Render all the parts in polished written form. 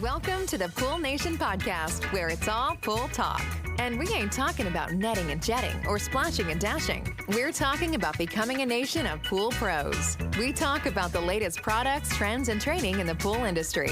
Welcome to the Pool Nation podcast, where it's all pool talk. And we ain't talking about netting and jetting or splashing and dashing. We're talking about becoming a nation of pool pros. We talk about the latest products, trends, and training in the pool industry.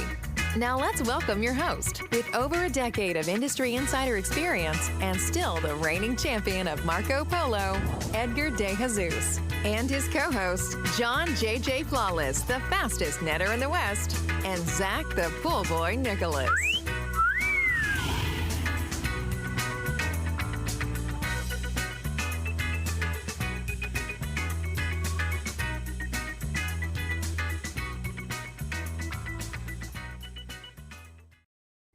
Now let's welcome your host, with over a decade of industry insider experience and still the reigning champion of Marco Polo, Edgar De Jesus, and his co-host, John JJ Flawless, the fastest netter in the West, and Zach the Pool Boy Nicholas.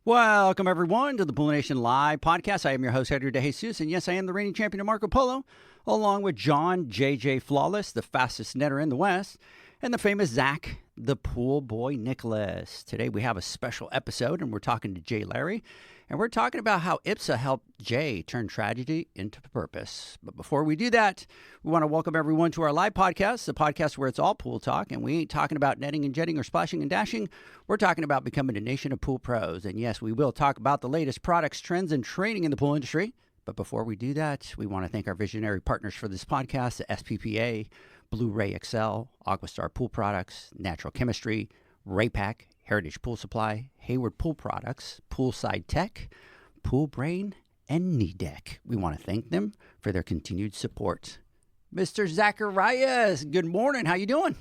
Welcome, everyone, to the Pool Nation Live podcast. I am your host, Edgar De Jesus, and yes, I am the reigning champion of Marco Polo, along with John JJ Flawless, the fastest netter in the West, and the famous Zach, the Pool Boy Nicholas. Today, we have a special episode, and we're talking to Jay Laughrey, and we're talking about how IPSA helped Jay turn tragedy into purpose. But before we do that, we want to welcome everyone to our live podcast, the podcast where it's all pool talk, and we ain't talking about netting and jetting or splashing and dashing. We're talking about becoming a nation of pool pros. And yes, we will talk about the latest products, trends, and training in the pool industry. But before we do that, we want to thank our visionary partners for this podcast, the SPPA, Blu-ray XL, Aquastar Pool Products, Natural Chemistry, Raypack, Heritage Pool Supply, Hayward Pool Products, Poolside Tech, Pool Brain, and Knee Deck. We want to thank them for their continued support. Mr. Zacharias, good morning. How you doing?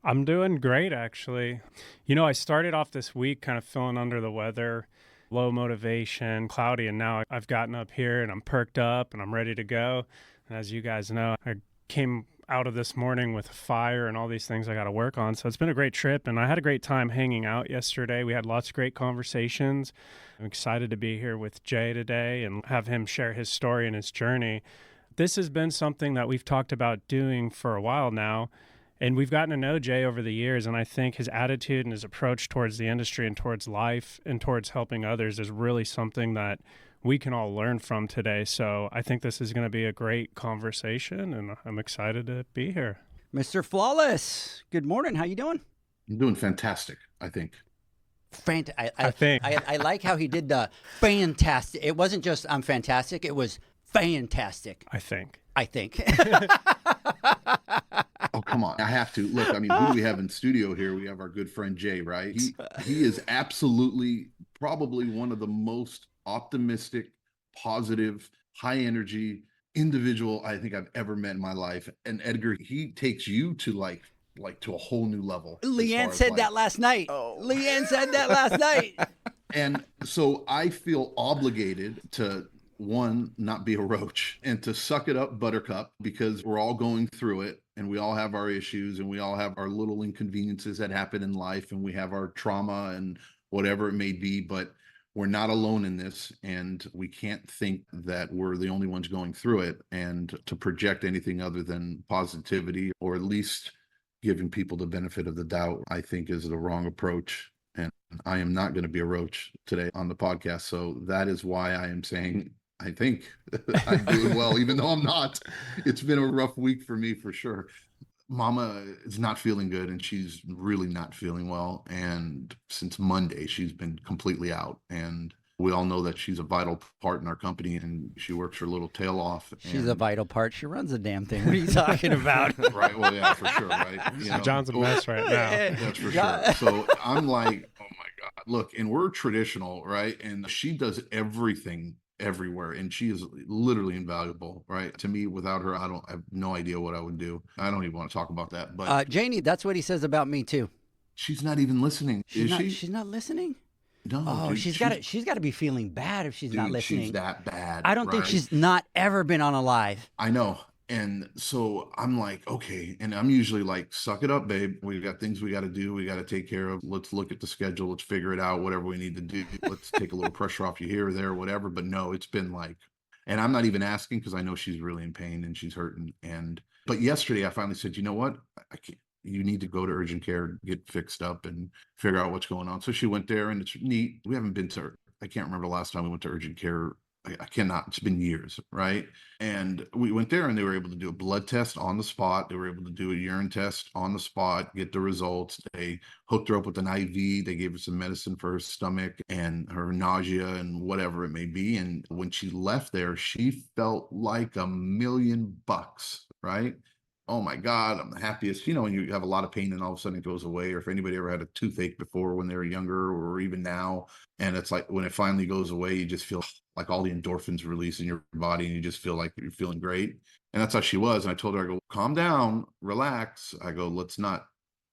I'm doing great, actually. You know, I started off this week kind of feeling under the weather, low motivation, cloudy, and now I've gotten up here and I'm perked up and I'm ready to go. And as you guys know, I came out of this morning with a fire and all these things I got to work on. So it's been a great trip, and I had a great time hanging out yesterday. We had lots of great conversations. I'm excited to be here with Jay today and have him share his story and his journey. This has been something that we've talked about doing for a while now, and we've gotten to know Jay over the years, and I think his attitude and his approach towards the industry and towards life and towards helping others is really something that we can all learn from today. So I think this is going to be a great conversation, and I'm excited to be here. Mr. Flawless, good morning. How you doing? I'm doing fantastic, I think. I think. I like how he did the fantastic. It wasn't just I'm fantastic. It was fantastic. I think. Oh, come on. I have to. Look, I mean, who do we have in studio here? We have our good friend Jay, right? He is absolutely probably one of the most optimistic, positive, high energy individual I think I've ever met in my life. And Edgar, he takes you to like to a whole new level. Leanne said that last night. Leanne said that last night. And so I feel obligated to, one, not be a roach, and to suck it up, buttercup, because we're all going through it and we all have our issues and we all have our little inconveniences that happen in life and we have our trauma and whatever it may be, but we're not alone in this, and we can't think that we're the only ones going through it, and to project anything other than positivity or at least giving people the benefit of the doubt, I think is the wrong approach. And I am not going to be a roach today on the podcast. So that is why I am saying I think I'm doing well, even though I'm not. It's been a rough week for me, for sure. Mama is not feeling good, and she's really not feeling well. And since Monday, she's been completely out. And we all know that she's a vital part in our company, and she works her little tail off. She's a vital part. She runs the damn thing. What are you talking about? Right. Well, yeah, for sure. Right. You know, John's a mess right now. That's for sure. So I'm like, oh my God, look, and we're traditional, right? And she does everything everywhere, and she is literally invaluable, right? To me, without her, I have no idea what I would do. I don't even want to talk about that. But Janie, that's what he says about me too. She's not even listening. Is she? She's not listening. No. Oh, dude, she's got to be feeling bad if she's not listening. She's that bad. I don't think she's not ever been on a live. I know. And so I'm like, okay. And I'm usually like, suck it up, babe. We got things we got to do. We got to take care of. Let's look at the schedule. Let's figure it out, whatever we need to do. Let's take a little pressure off you here or there, whatever. But no, it's been like, and I'm not even asking because I know she's really in pain and she's hurting. But yesterday I finally said, you know what? I can't. You need to go to urgent care, get fixed up and figure out what's going on. So she went there, and it's neat. We haven't been to, I can't remember the last time we went to urgent care I cannot, it's been years, right? And we went there and they were able to do a blood test on the spot. They were able to do a urine test on the spot, get the results. They hooked her up with an IV. They gave her some medicine for her stomach and her nausea and whatever it may be. And when she left there, she felt like $1,000,000, right? Oh my God, I'm the happiest. When you have a lot of pain and all of a sudden it goes away, or if anybody ever had a toothache before when they were younger or even now, and it's like when it finally goes away, you just feel like all the endorphins release in your body and you just feel like you're feeling great. And that's how she was. And I told her, I go, calm down, relax. I go, let's not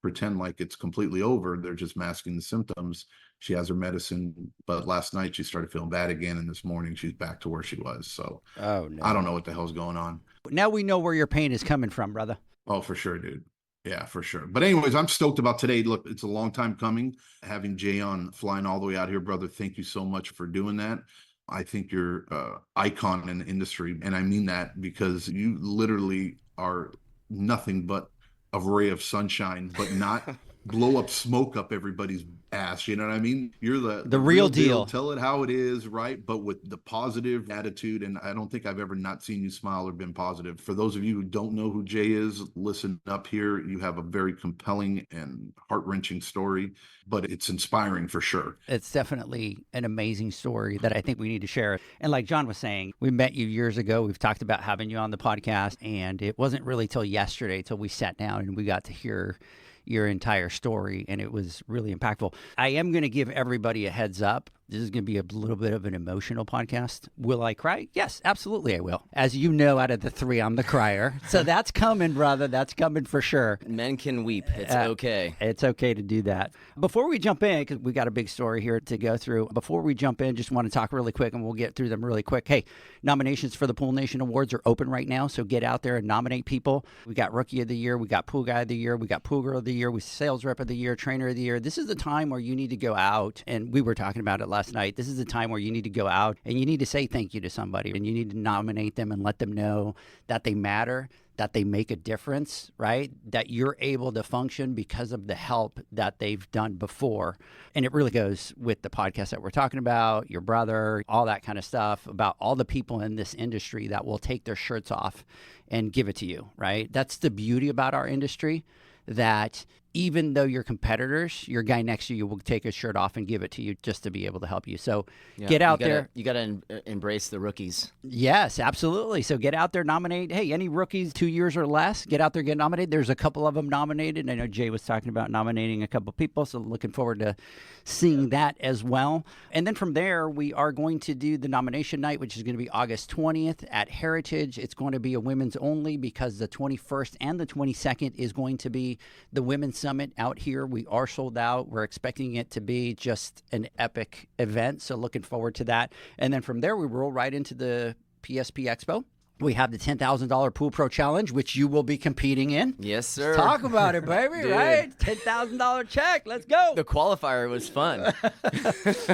pretend like it's completely over. They're just masking the symptoms. She has her medicine, but last night she started feeling bad again. And this morning she's back to where she was. So Oh, no. I don't know what the hell's going on. Now we know where your pain is coming from, brother. Oh, for sure, dude. Yeah, for sure. But anyways, I'm stoked about today. Look, it's a long time coming. Having Jay on, flying all the way out here, brother. Thank you so much for doing that. I think you're an icon in the industry. And I mean that because you literally are nothing but a ray of sunshine, but not blow up smoke up everybody's ass. You know what I mean? You're the real deal. Tell it how it is, right? But with the positive attitude. And I don't think I've ever not seen you smile or been positive. For those of you who don't know who Jay is, listen up here. You have a very compelling and heart-wrenching story, but it's inspiring for sure. It's definitely an amazing story that I think we need to share. And like John was saying, we met you years ago. We've talked about having you on the podcast, and it wasn't really till yesterday till we sat down and we got to hear your entire story, and it was really impactful. I am going to give everybody a heads up. This is going to be a little bit of an emotional podcast. Will I cry? Yes, absolutely I will. As you know, out of the three, I'm the crier. So that's coming, brother. That's coming for sure. Men can weep. It's okay. It's okay to do that. Before we jump in, because we got a big story here to go through, before we jump in, just want to talk really quick, and we'll get through them really quick. Hey, nominations for the Pool Nation Awards are open right now, so get out there and nominate people. We got Rookie of the Year, we got Pool Guy of the Year, we got Pool Girl of the Year, we Sales Rep of the Year, Trainer of the Year. This is the time where you need to go out, and we were talking about it last night. This is the time where you need to go out and you need to say thank you to somebody, and you need to nominate them and let them know that they matter, that they make a difference, right? That you're able to function because of the help that they've done before. And it really goes with the podcast that we're talking about, your brother, all that kind of stuff, about all the people in this industry that will take their shirts off and give it to you, right? That's the beauty about our industry, that even though you're competitors, your guy next to you will take his shirt off and give it to you just to be able to help you. So get out there. You got to embrace the rookies. Yes, absolutely. So get out there, nominate. Hey, any rookies 2 years or less, get out there, get nominated. There's a couple of them nominated. I know Jay was talking about nominating a couple people, so looking forward to seeing that as well. And then from there, we are going to do the nomination night, which is going to be August 20th at Heritage. It's going to be a women's only because the 21st and the 22nd is going to be the women's summit out here. We are sold out. We're expecting it to be just an epic event, so looking forward to that. And then from there, we roll right into the PSP Expo. We have the $10,000 Pool Pro Challenge, which you will be competing in. Yes, sir. Talk about it, baby, right? $10,000 check. Let's go. The qualifier was fun.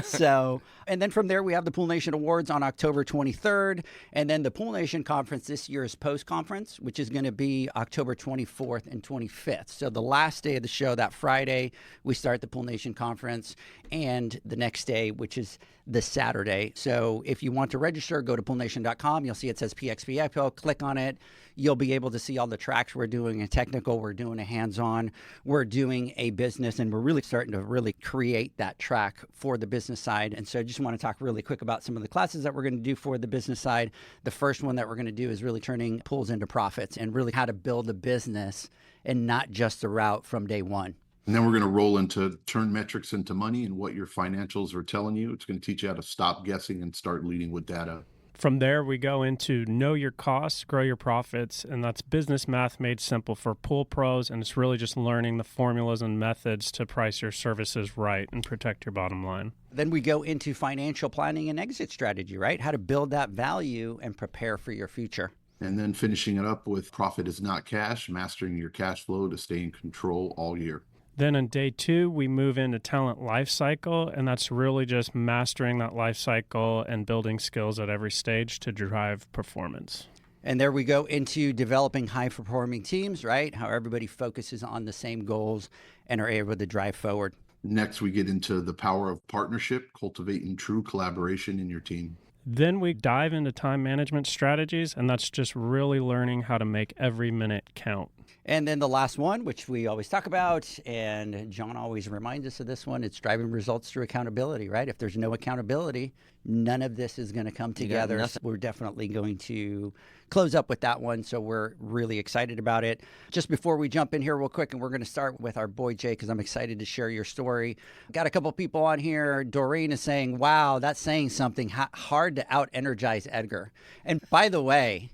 So, and then from there, we have the Pool Nation Awards on October 23rd. And then the Pool Nation Conference this year is post-conference, which is going to be October 24th and 25th. So the last day of the show, that Friday, we start the Pool Nation Conference, and the next day, which is this Saturday. So if you want to register, go to poolnation.com. You'll see it says PXP Expo. Click on it. You'll be able to see all the tracks. We're doing a technical, we're doing a hands-on, we're doing a business, and we're really starting to really create that track for the business side. And so I just want to talk really quick about some of the classes that we're going to do for the business side. The first one that we're going to do is really turning pools into profits and really how to build a business and not just the route from day one. And then we're going to roll into turn metrics into money and what your financials are telling you. It's going to teach you how to stop guessing and start leading with data. From there, we go into know your costs, grow your profits, and that's business math made simple for pool pros, and it's really just learning the formulas and methods to price your services right and protect your bottom line. Then we go into financial planning and exit strategy, right? How to build that value and prepare for your future. And then finishing it up with profit is not cash, mastering your cash flow to stay in control all year. Then on day 2, we move into talent life cycle, and that's really just mastering that life cycle and building skills at every stage to drive performance. And there we go into developing high-performing teams, right? How everybody focuses on the same goals and are able to drive forward. Next, we get into the power of partnership, cultivating true collaboration in your team. Then we dive into time management strategies, and that's just really learning how to make every minute count. And then the last one, which we always talk about, and John always reminds us of this one, it's driving results through accountability, right? If there's no accountability, none of this is going to come together. So we're definitely going to close up with that one. So we're really excited about it. Just before we jump in here real quick, and we're going to start with our boy Jay, because I'm excited to share your story. Got a couple people on here. Doreen is saying, wow, that's saying something. Hard to out-energize Edgar. And by the way,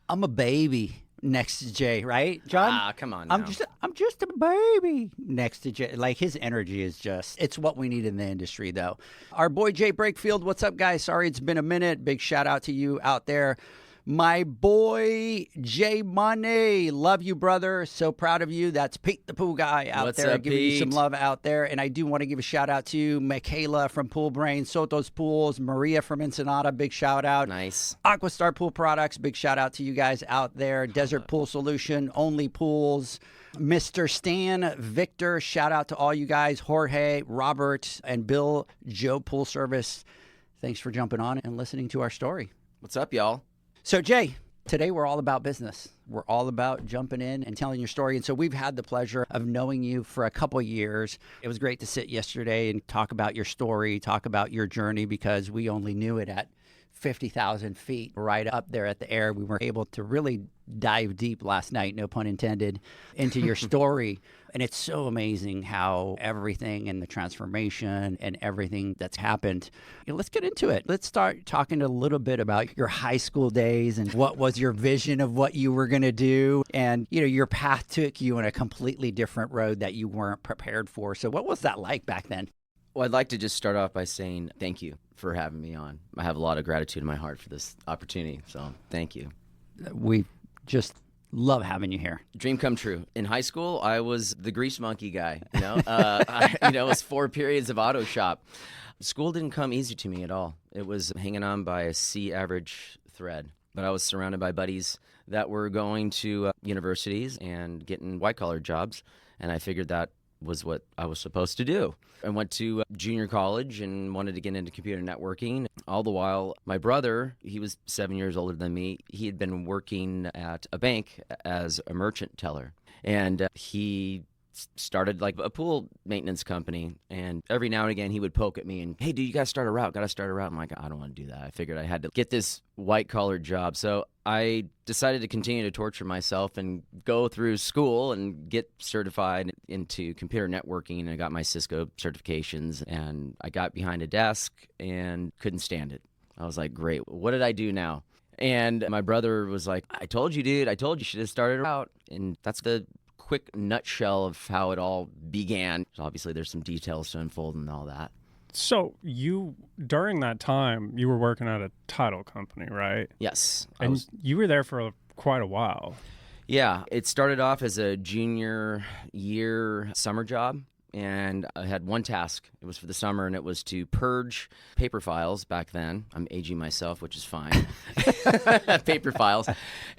I'm a baby next to Jay, right, John? Ah, come on now. I'm just a baby next to Jay. Like, his energy is just, it's what we need in the industry, though. Our boy Jay Brakefield, what's up, guys? Sorry, it's been a minute. Big shout out to you out there. My boy Jay Money, love you, brother. So proud of you. That's Pete the Pool Guy out What's there, up, giving you some Pete? love out there. And I do want to give a shout out to Michaela from Pool Brain, Soto's Pools, Maria from Ensenada, big shout out. Nice. Aquastar Pool Products, big shout out to you guys out there. Desert Pool Solution, Only Pools, Mr. Stan, Victor, shout out to all you guys, Jorge, Robert, and Bill, Joe Pool Service. Thanks for jumping on and listening to our story. What's up, y'all? So, Jay, today we're all about business. We're all about jumping in and telling your story. And so we've had the pleasure of knowing you for a couple years. It was great to sit yesterday and talk about your story, talk about your journey, because we only knew it at 50,000 feet right up there at the air. We were able to really dive deep last night, no pun intended, into your story. And it's so amazing how everything and the transformation and everything that's happened. Let's get into it. Let's start talking a little bit about your high school days and what was your vision of what you were going to do. And, your path took you in a completely different road that you weren't prepared for. So what was that like back then? Well, I'd like to just start off by saying thank you for having me on. I have a lot of gratitude in my heart for this opportunity, so thank you. We just love having you here. Dream come true. In high school, I was the grease monkey guy. It was 4 periods of auto shop. School didn't come easy to me at all. It was hanging on by a C average thread. But I was surrounded by buddies that were going to universities and getting white-collar jobs, and I figured that was what I was supposed to do. I went to junior college and wanted to get into computer networking. All the while, my brother, he was 7 years older than me, he had been working at a bank as a merchant teller. And he started like a pool maintenance company, and every now and again he would poke at me and, hey, dude, you gotta start a route. I'm like, I don't want to do that. I figured I had to get this white collar job. So I decided to continue to torture myself and go through school and get certified into computer networking, and I got my Cisco certifications, and I got behind a desk and couldn't stand it. I was like, great, what did I do now? And my brother was like, I told you, dude, you should have started out. And that's the quick nutshell of how it all began. So obviously there's some details to unfold and all that. So you, during that time, you were working at a title company, right? Yes. And you were there for quite a while. Yeah. It started off as a junior year summer job, and I had one task. It was for the summer, and it was to purge paper files back then. I'm aging myself, which is fine. Paper files.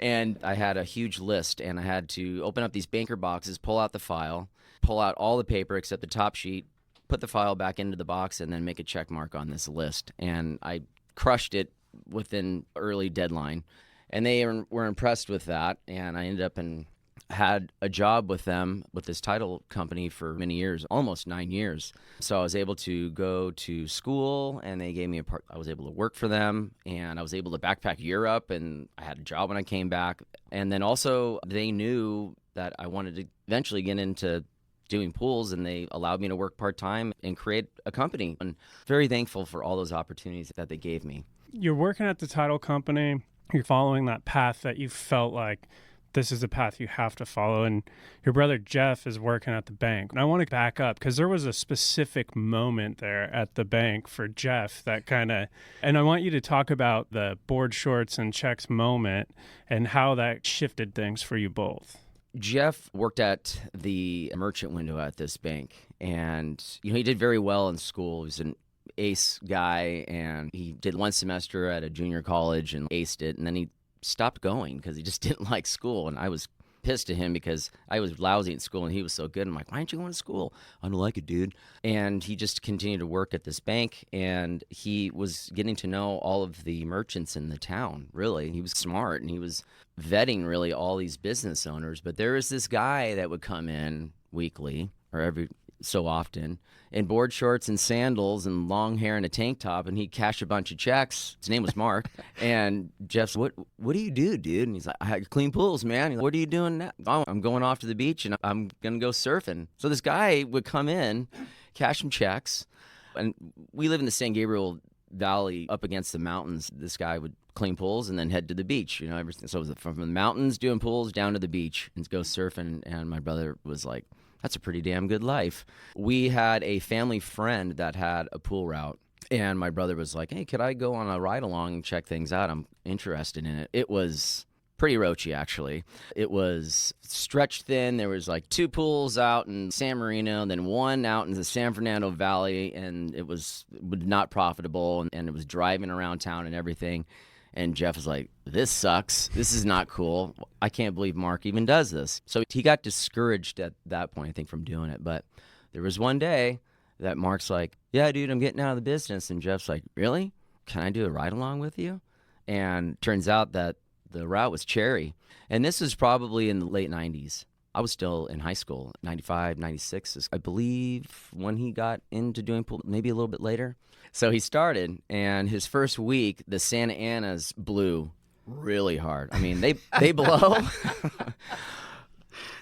And I had a huge list, and I had to open up these banker boxes, pull out the file, pull out all the paper except the top sheet, put the file back into the box, and then make a check mark on this list. And I crushed it within early deadline. And they were impressed with that, and I ended up and had a job with them, with this title company, for many years, almost 9 years. So I was able to go to school, and they gave me I was able to work for them, and I was able to backpack Europe, and I had a job when I came back. And then also they knew that I wanted to eventually get into doing pools, and they allowed me to work part-time and create a company. And very thankful for all those opportunities that they gave me. You're working at the title company. You're following that path that you felt like this is the path you have to follow. And your brother Jeff is working at the bank. And I want to back up because there was a specific moment there at the bank for Jeff that and I want you to talk about the board shorts and checks moment and how that shifted things for you both. Jeff worked at the merchant window at this bank, and he did very well in school. He was an ace guy, and he did one semester at a junior college and aced it, and then he stopped going because he just didn't like school. And I was pissed at him because I was lousy in school and he was so good. I'm like, why aren't you going to school? I don't like it, dude. And he just continued to work at this bank, and he was getting to know all of the merchants in the town, really. He was smart, and he was vetting really all these business owners. But there was this guy that would come in weekly or every so often in board shorts and sandals and long hair and a tank top, and he'd cash a bunch of checks. His name was Mark. And Jeff's, what do you do, dude? And he's like, I clean pools, man. He's like, what are you doing now? Oh, I'm going off to the beach and I'm gonna go surfing. So this guy would come in, cash some checks, and we live in the San Gabriel Valley up against the mountains. This guy would clean pools and then head to the beach, everything. So it was from the mountains doing pools down to the beach and go surfing. And my brother was like, that's a pretty damn good life. We had a family friend that had a pool route, and my brother was like, hey, could I go on a ride along and check things out? I'm interested in it. It was pretty roachy, actually. It was stretched thin. There was like 2 pools out in San Marino, then 1 out in the San Fernando Valley, and it was not profitable, and it was driving around town and everything. And Jeff was like, this sucks. This is not cool. I can't believe Mark even does this. So he got discouraged at that point, I think, from doing it. But there was one day that Mark's like, yeah, dude, I'm getting out of the business. And Jeff's like, really? Can I do a ride along with you? And turns out that the route was Cherry. And this was probably in the late 90s. I was still in high school, 95, 96, is, I believe, when he got into doing pool, maybe a little bit later. So he started, and his first week, the Santa Anas blew really hard. I mean, they blow.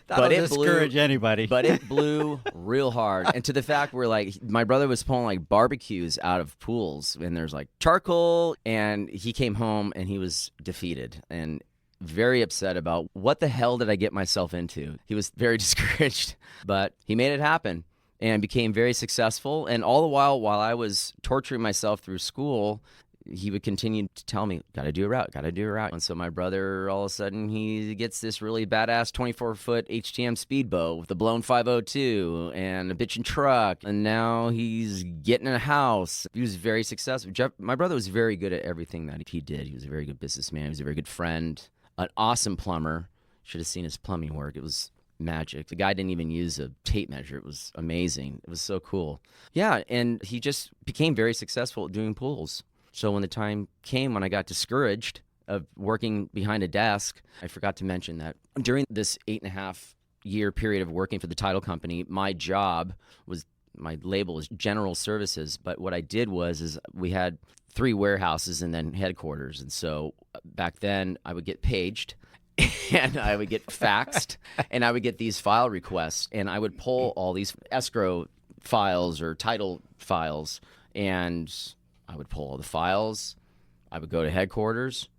That'll discourage anybody. But it blew real hard. And to the fact where, like, my brother was pulling, like, barbecues out of pools, and there's, like, charcoal, and he came home, and he was defeated and very upset about what the hell did I get myself into. He was very discouraged, but he made it happen and became very successful. And all the while I was torturing myself through school, he would continue to tell me, gotta do a route. And so my brother, all of a sudden, he gets this really badass 24-foot HTM speedboat with a blown 502 and a bitchin' truck. And now he's getting a house. He was very successful. My brother was very good at everything that he did. He was a very good businessman. He was a very good friend, an awesome plumber. Should have seen his plumbing work. It was magic. The guy didn't even use a tape measure. It was amazing. It was so cool. Yeah, and he just became very successful at doing pools. So when the time came when I got discouraged of working behind a desk, I forgot to mention that during this 8.5-year period of working for the title company, my label was general services. But what I did is we had 3 warehouses and then headquarters. And so back then I would get paged and I would get faxed and I would get these file requests, and I would pull all these escrow files or title files, and I would pull all the files. I would go to headquarters,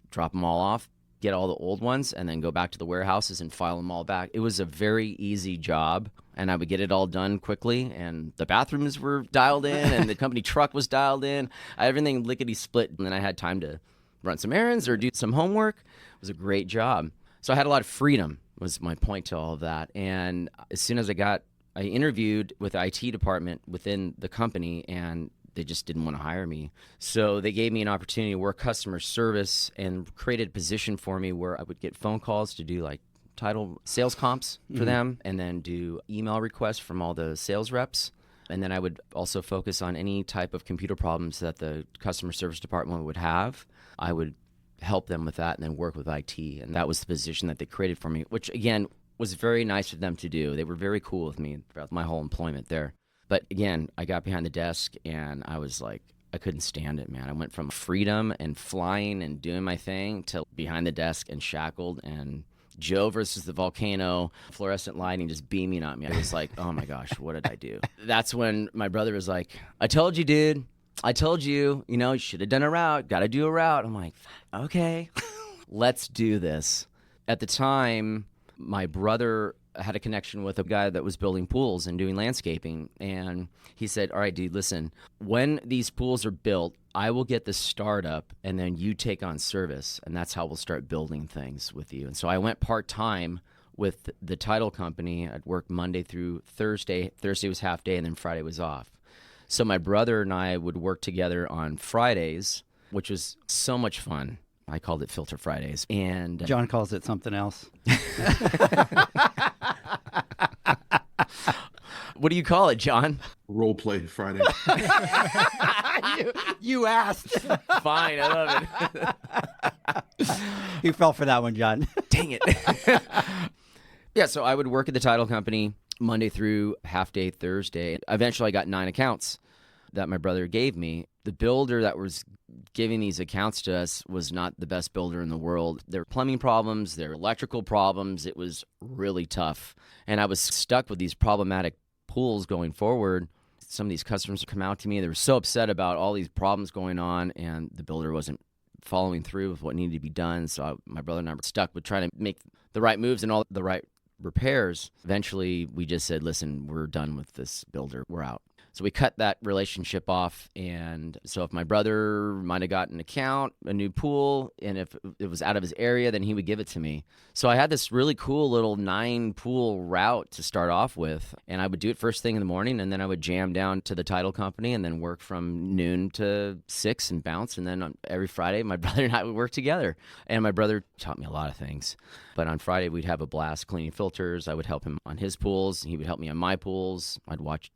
drop them all off, get all the old ones, and then go back to the warehouses and file them all back. It was a very easy job, and I would get it all done quickly, and the bathrooms were dialed in, and the company truck was dialed in. Everything lickety-split, and then I had time to run some errands or do some homework. It was a great job. So I had a lot of freedom, was my point to all of that. And as soon as I interviewed with the IT department within the company, and they just didn't want to hire me. So they gave me an opportunity to work customer service and created a position for me where I would get phone calls to do like title sales comps for them, and then do email requests from all the sales reps. And then I would also focus on any type of computer problems that the customer service department would have. I would help them with that and then work with IT. And that was the position that they created for me, which again was very nice of them to do. They were very cool with me throughout my whole employment there. But again, I got behind the desk and I was like, I couldn't stand it, man. I went from freedom and flying and doing my thing to behind the desk and shackled and Joe versus the volcano, fluorescent lighting just beaming on me. I was like, oh my gosh, what did I do? That's when my brother was like, I told you, dude. I told you, you should have done a route. Got to do a route. I'm like, okay, let's do this. At the time, my brother had a connection with a guy that was building pools and doing landscaping. And he said, all right, dude, listen, when these pools are built, I will get the startup and then you take on service. And that's how we'll start building things with you. And so I went part-time with the title company. I'd work Monday through Thursday. Thursday was half day and then Friday was off. So my brother and I would work together on Fridays, which was so much fun I called it Filter Fridays. And John calls it something else. what do you call it, John? Role play Friday. You asked. Fine, I love it. You fell for that one, John. Dang it. Yeah, so I would work at the title company Monday through half day Thursday. Eventually, I got 9 accounts that my brother gave me. The builder that was giving these accounts to us was not the best builder in the world. There were plumbing problems, there were electrical problems. It was really tough. And I was stuck with these problematic pools going forward. Some of these customers would come out to me. They were so upset about all these problems going on, and the builder wasn't following through with what needed to be done. So my brother and I were stuck with trying to make the right moves and all the right repairs. Eventually, we just said, listen, we're done with this builder. We're out. So we cut that relationship off. And so if my brother might have gotten an account, a new pool, and if it was out of his area, then he would give it to me. So I had this really cool little 9-pool route to start off with. And I would do it first thing in the morning, and then I would jam down to the title company and then work from noon to 6 and bounce. And then on every Friday, my brother and I would work together. And my brother taught me a lot of things. But on Friday, we'd have a blast cleaning filters. I would help him on his pools. He would help me on my pools.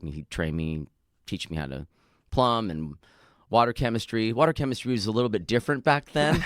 He'd train me, teach me how to plumb and water chemistry. Water chemistry was a little bit different back then,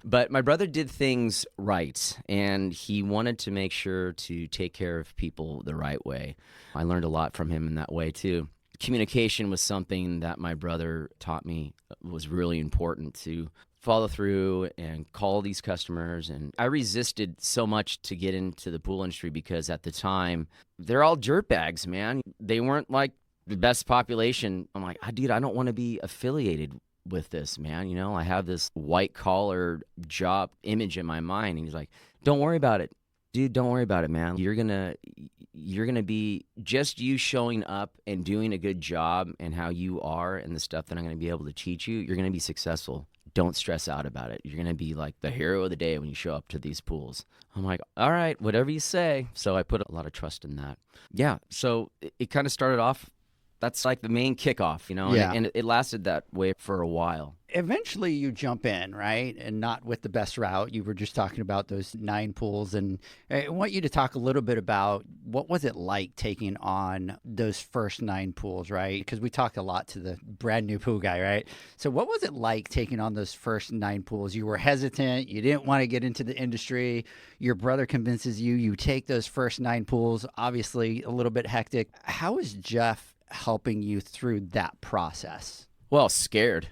But my brother did things right, and he wanted to make sure to take care of people the right way. I learned a lot from him in that way, too. Communication was something that my brother taught me was really important to follow through and call these customers. And I resisted so much to get into the pool industry because at the time, they're all dirtbags, man. They weren't like the best population. I'm like, dude, I don't want to be affiliated with this, man. I have this white collar job image in my mind. And he's like, don't worry about it. Dude, don't worry about it, man. You're gonna be just you showing up and doing a good job and how you are and the stuff that I'm gonna be able to teach you. You're gonna be successful. Don't stress out about it. You're going to be like the hero of the day when you show up to these pools. I'm like, all right, whatever you say. So I put a lot of trust in that. Yeah, so it kind of started off, that's like the main kickoff, Yeah. And it lasted that way for a while. Eventually you jump in, right? And not with the best route. You were just talking about those 9 pools. And I want you to talk a little bit about what was it like taking on those first 9 pools, right? Because we talked a lot to the brand new pool guy, right? So what was it like taking on those first 9 pools? You were hesitant. You didn't want to get into the industry. Your brother convinces you. You take those first 9 pools, obviously a little bit hectic. How is Jeff helping you through that process? Well, scared.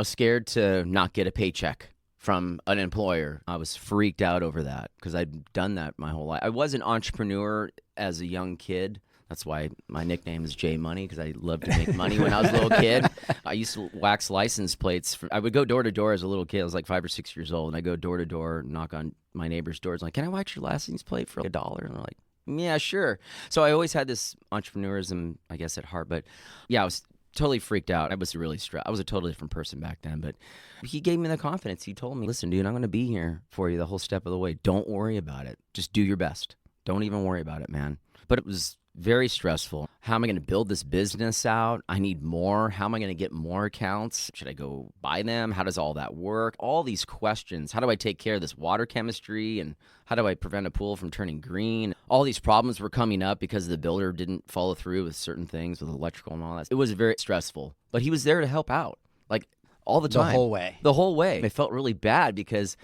Scared to not get a paycheck from an employer. I was freaked out over that because I'd done that my whole life. I was an entrepreneur as a young kid. That's why my nickname is J Money, because I loved to make money when I was a little kid. I used to wax license plates. I would go door to door as a little kid. I was like 5 or 6 years old, and I go door to door, knock on my neighbor's doors. Like, can I wax your license plate for $1? And they're like, yeah, sure. So I always had this entrepreneurism, I guess, at heart. But yeah, I was totally freaked out. I was really stressed. I was a totally different person back then, but he gave me the confidence. He told me, listen, dude, I'm going to be here for you the whole step of the way. Don't worry about it. Just do your best. Don't even worry about it, man. But it was very stressful. How am I going to build this business out? I need more. How am I going to get more accounts? Should I go buy them? How does all that work? All these questions. How do I take care of this water chemistry? And how do I prevent a pool from turning green? All these problems were coming up because the builder didn't follow through with certain things with electrical and all that. It was very stressful, but he was there to help out, like all the time. The whole way. The whole way. I felt really bad because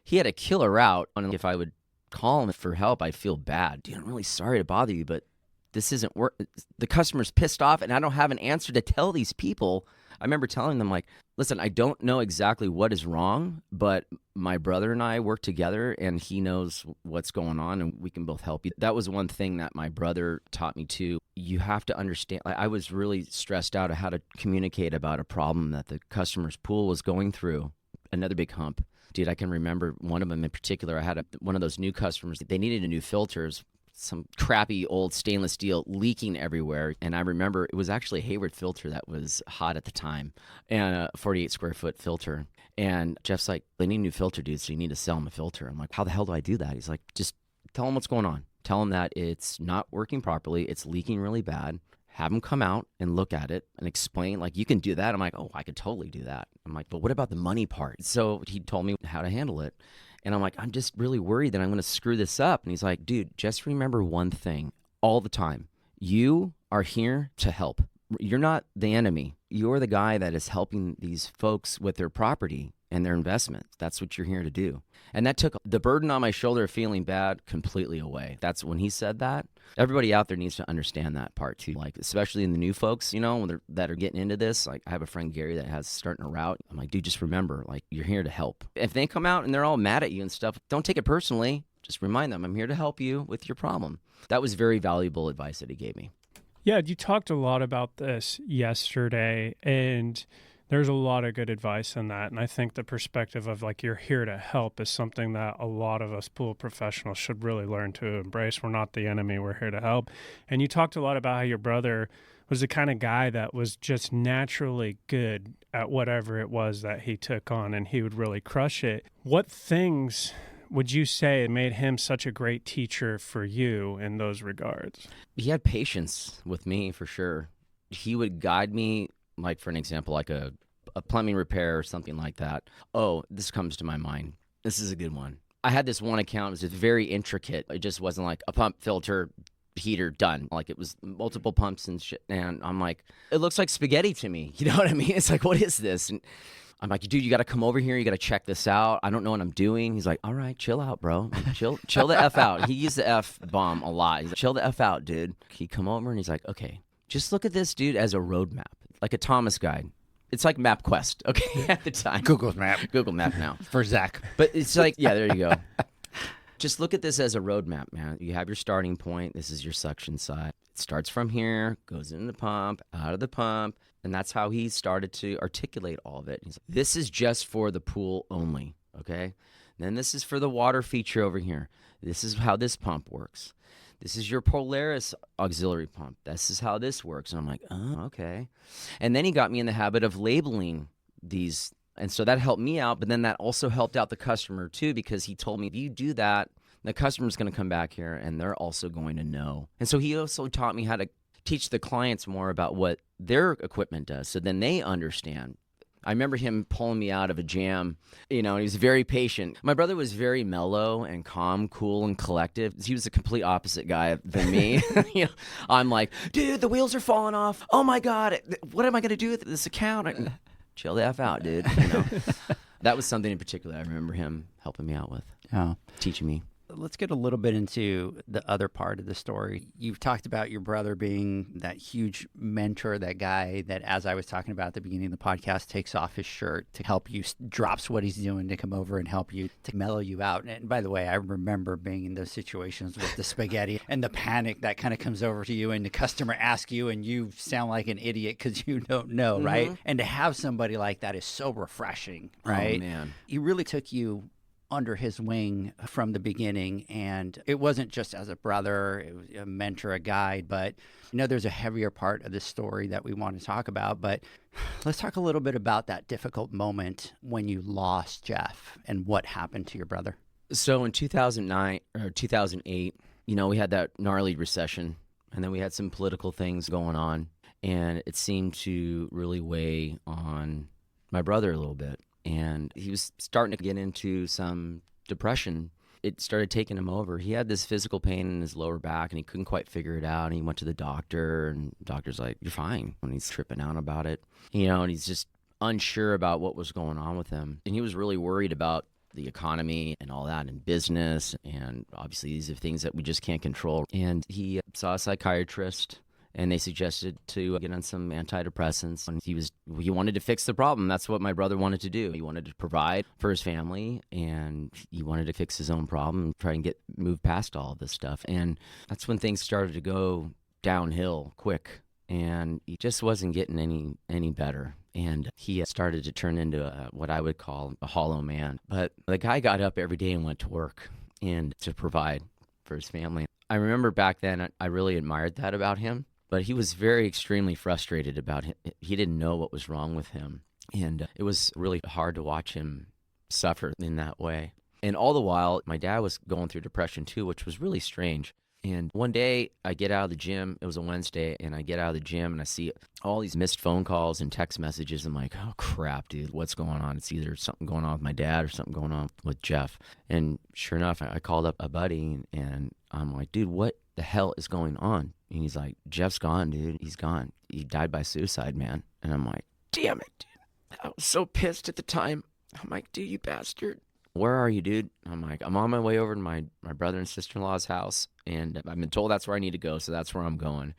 he had a killer route. And if I would call him for help, I'd feel bad. Dude, I'm really sorry to bother you, but this isn't work. The customer's pissed off and I don't have an answer to tell these people. I remember telling them, like, listen, I don't know exactly what is wrong, but my brother and I work together and he knows what's going on and we can both help you. That was one thing that my brother taught me too. You have to understand. I was really stressed out of how to communicate about a problem that the customer's pool was going through. Another big hump. Dude, I can remember one of them in particular. I had one of those new customers. They needed a new filters. Some crappy old stainless steel leaking everywhere. And I remember it was actually a Hayward filter that was hot at the time, and a 48 square foot filter. And Jeff's like, they need a new filter, dude, so you need to sell them a filter. I'm like, how the hell do I do that? He's like, just tell them what's going on. Tell them that it's not working properly. It's leaking really bad. have him come out and look at it and explain, like, you can do that. I'm like, oh, I could totally do that. I'm like, but what about the money part? So he told me how to handle it. And I'm like, I'm just really worried that I'm going to screw this up. And he's like, dude, just remember one thing all the time. You are here to help. You're not the enemy. You're the guy that is helping these folks with their property and their investment. That's what you're here to do. And that took the burden on my shoulder of feeling bad completely away. That's when he said that. Everybody out there needs to understand that part too. Like, especially in the new folks, you know, that are getting into this. Like, I have a friend, Gary, that has starting a route. I'm like, dude, just remember, like, you're here to help. If they come out and they're all mad at you and stuff, don't take it personally. Just remind them, I'm here to help you with your problem. That was very valuable advice that he gave me. Yeah, you talked a lot about this yesterday, and there's a lot of good advice in that. And I think the perspective of, like, you're here to help is something that a lot of us pool professionals should really learn to embrace. We're not the enemy. We're here to help. And you talked a lot about how your brother was the kind of guy that was just naturally good at whatever it was that he took on, and he would really crush it. What things would you say made him such a great teacher for you in those regards? He had patience with me, for sure. He would guide me, like, for an example, like a plumbing repair or something like that. Oh, this comes to my mind. This is a good one. I had this one account. It was just very intricate. It just wasn't like a pump, filter, heater, done. Like, it was multiple pumps and shit. And I'm like, it looks like spaghetti to me. You know what I mean? It's like, what is this? And I'm like, dude, you got to come over here. You got to check this out. I don't know what I'm doing. He's like, all right, chill out, bro. Like, chill the F out. He used the F bomb a lot. He's like, chill the F out, dude. He come over and he's like, okay, just look at this, dude, as a roadmap, like a Thomas guide. It's like MapQuest, okay, at the time. Google Map now. for Zach. But it's like, yeah, there you go. Just look at this as a roadmap, man. You have your starting point. This is your suction side. It starts from here, goes in the pump, out of the pump. And that's how he started to articulate all of it. He's like, this is just for the pool only, okay? Then this is for the water feature over here. This is how this pump works. This is your Polaris auxiliary pump. This is how this works. And I'm like, oh, okay. And then he got me in the habit of labeling these. And so that helped me out. But then that also helped out the customer too, because he told me, if you do that, the customer's going to come back here and they're also going to know. And so he also taught me how to teach the clients more about what their equipment does, so then they understand. I remember him pulling me out of a jam, you know, and he was very patient. My brother was very mellow and calm, cool, and collective. He was a complete opposite guy than me. You know, I'm like, dude, the wheels are falling off. Oh my God, what am I going to do with this account? Chill the F out, dude. You know, that was something in particular I remember him helping me out with, teaching me. Let's get a little bit into the other part of the story. You've talked about your brother being that huge mentor, that guy that, as I was talking about at the beginning of the podcast, takes off his shirt to help you, drops what he's doing to come over and help you, to mellow you out. And by the way, I remember being in those situations with the spaghetti and the panic that kind of comes over to you, and the customer asks you and you sound like an idiot because you don't know, right? And to have somebody like that is so refreshing, right? Oh, man. He really took you under his wing from the beginning, and it wasn't just as a brother, it was a mentor, a guide, but you know, there's a heavier part of this story that we want to talk about. But let's talk a little bit about that difficult moment when you lost Jeff and what happened to your brother. So in 2009 or 2008, you know, we had that gnarly recession, and then we had some political things going on, and it seemed to really weigh on my brother a little bit. And he was starting to get into some depression. It started taking him over. He had this physical pain in his lower back, and he couldn't quite figure it out. And he went to the doctor, and the doctor's like, you're fine. And he's tripping out about it, you know, and he's just unsure about what was going on with him. And he was really worried about the economy and all that, and business. And obviously these are things that we just can't control. And he saw a psychiatrist, and they suggested to get on some antidepressants. And he wanted to fix the problem. That's what my brother wanted to do. He wanted to provide for his family, and he wanted to fix his own problem and try and move past all of this stuff. And that's when things started to go downhill quick, and he just wasn't getting any better. And he started to turn into what I would call a hollow man. But the guy got up every day and went to work and to provide for his family. I remember back then I really admired that about him. But he was extremely frustrated about it. He didn't know what was wrong with him. And it was really hard to watch him suffer in that way. And all the while, my dad was going through depression too, which was really strange. And one day I get out of the gym. It was a Wednesday, and I get out of the gym and I see all these missed phone calls and text messages. I'm like, oh crap, dude, what's going on? It's either something going on with my dad or something going on with Jeff. And sure enough, I called up a buddy and I'm like, dude, what the hell is going on? And he's like, Jeff's gone, dude. He's gone. He died by suicide, man. And I'm like, damn it, dude. I was so pissed at the time. I'm like, dude, you bastard. Where are you, dude? I'm like, I'm on my way over to my brother and sister-in-law's house, and I've been told that's where I need to go, so that's where I'm going.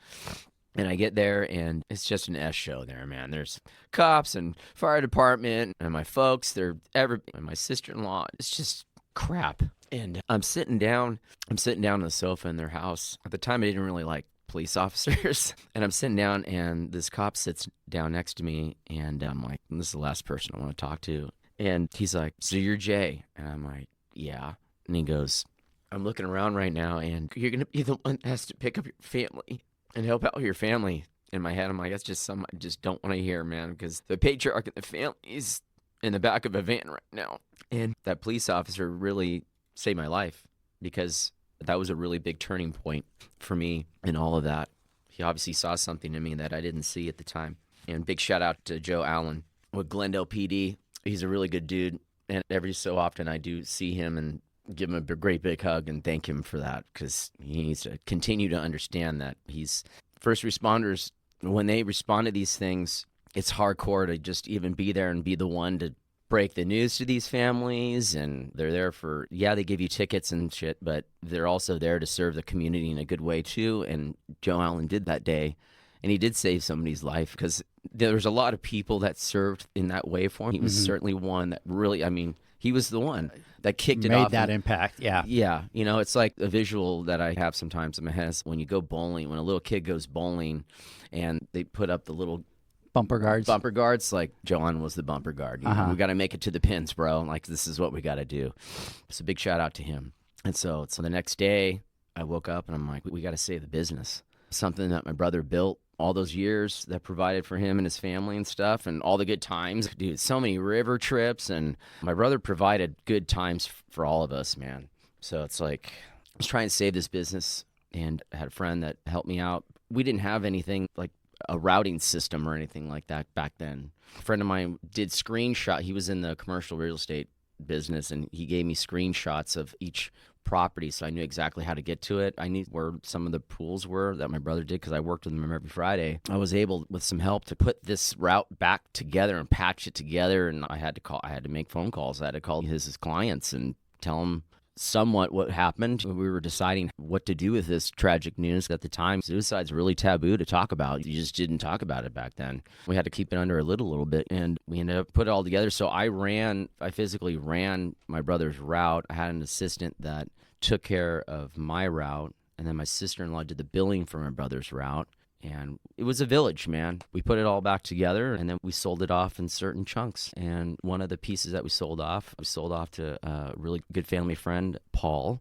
And I get there, and it's just an S show there, man. There's cops and fire department, and my folks, and my sister-in-law. It's just crap. And I'm sitting down on the sofa in their house. At the time, I didn't really like police officers. And I'm sitting down, and this cop sits down next to me, and I'm like, this is the last person I want to talk to. And he's like, so you're Jay? And I'm like, yeah. And he goes, I'm looking around right now, and you're going to be the one that has to pick up your family and help out your family. In my head, I'm like, that's just something I just don't want to hear, man, because the patriarch of the family is in the back of a van right now. And that police officer really saved my life, because that was a really big turning point for me in all of that. He obviously saw something in me that I didn't see at the time. And big shout out to Joe Allen with Glendale PD. He's a really good dude, and every so often I do see him and give him a great big hug and thank him for that, because he needs to continue to understand that he's first responders. When they respond to these things, it's hardcore to just even be there and be the one to break the news to these families. And they're there for, yeah, they give you tickets and shit, but they're also there to serve the community in a good way too. And Joe Allen did that day. And he did save somebody's life, because there was a lot of people that served in that way for him. He was certainly one that really, I mean, he was the one that kicked it off. Made that impact, yeah. Yeah. You know, it's like a visual that I have sometimes in my head is when you go bowling, when a little kid goes bowling and they put up the little bumper guards, like John was the bumper guard. You know, we got to make it to the pins, bro. Like, this is what we got to do. So big shout out to him. And so the next day I woke up and I'm like, we got to save the business. Something that my brother built all those years, that provided for him and his family and stuff, and all the good times. Dude, so many river trips, and my brother provided good times for all of us, man. So it's like, I was trying to save this business, and I had a friend that helped me out. We didn't have anything like a routing system or anything like that back then. A friend of mine did screenshot. He was in the commercial real estate business, and he gave me screenshots of each property, so I knew exactly how to get to it. I knew where some of the pools were that my brother did, because I worked with him every Friday. I was able, with some help, to put this route back together and patch it together. And I had to make phone calls. I had to call his clients and tell them somewhat what happened. We were deciding what to do with this tragic news. At the time, suicide's really taboo to talk about. You just didn't talk about it back then. We had to keep it under a little bit, and we ended up put it all together. So I physically ran my brother's route. I had an assistant that took care of my route, and then my sister-in-law did the billing for my brother's route. And it was a village, man. We put it all back together, and then we sold it off in certain chunks. And one of the pieces that we sold off to a really good family friend, Paul.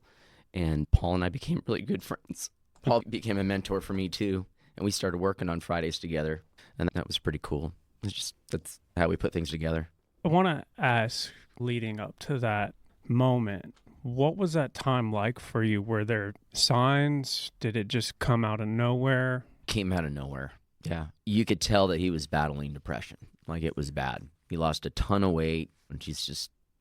And Paul and I became really good friends. Paul became a mentor for me, too. And we started working on Fridays together. And that was pretty cool. That's how we put things together. I want to ask, leading up to that moment, what was that time like for you? Were there signs? Did it just come out of nowhere? Came out of nowhere. Yeah. You could tell that he was battling depression. Like, it was bad. He lost a ton of weight, and he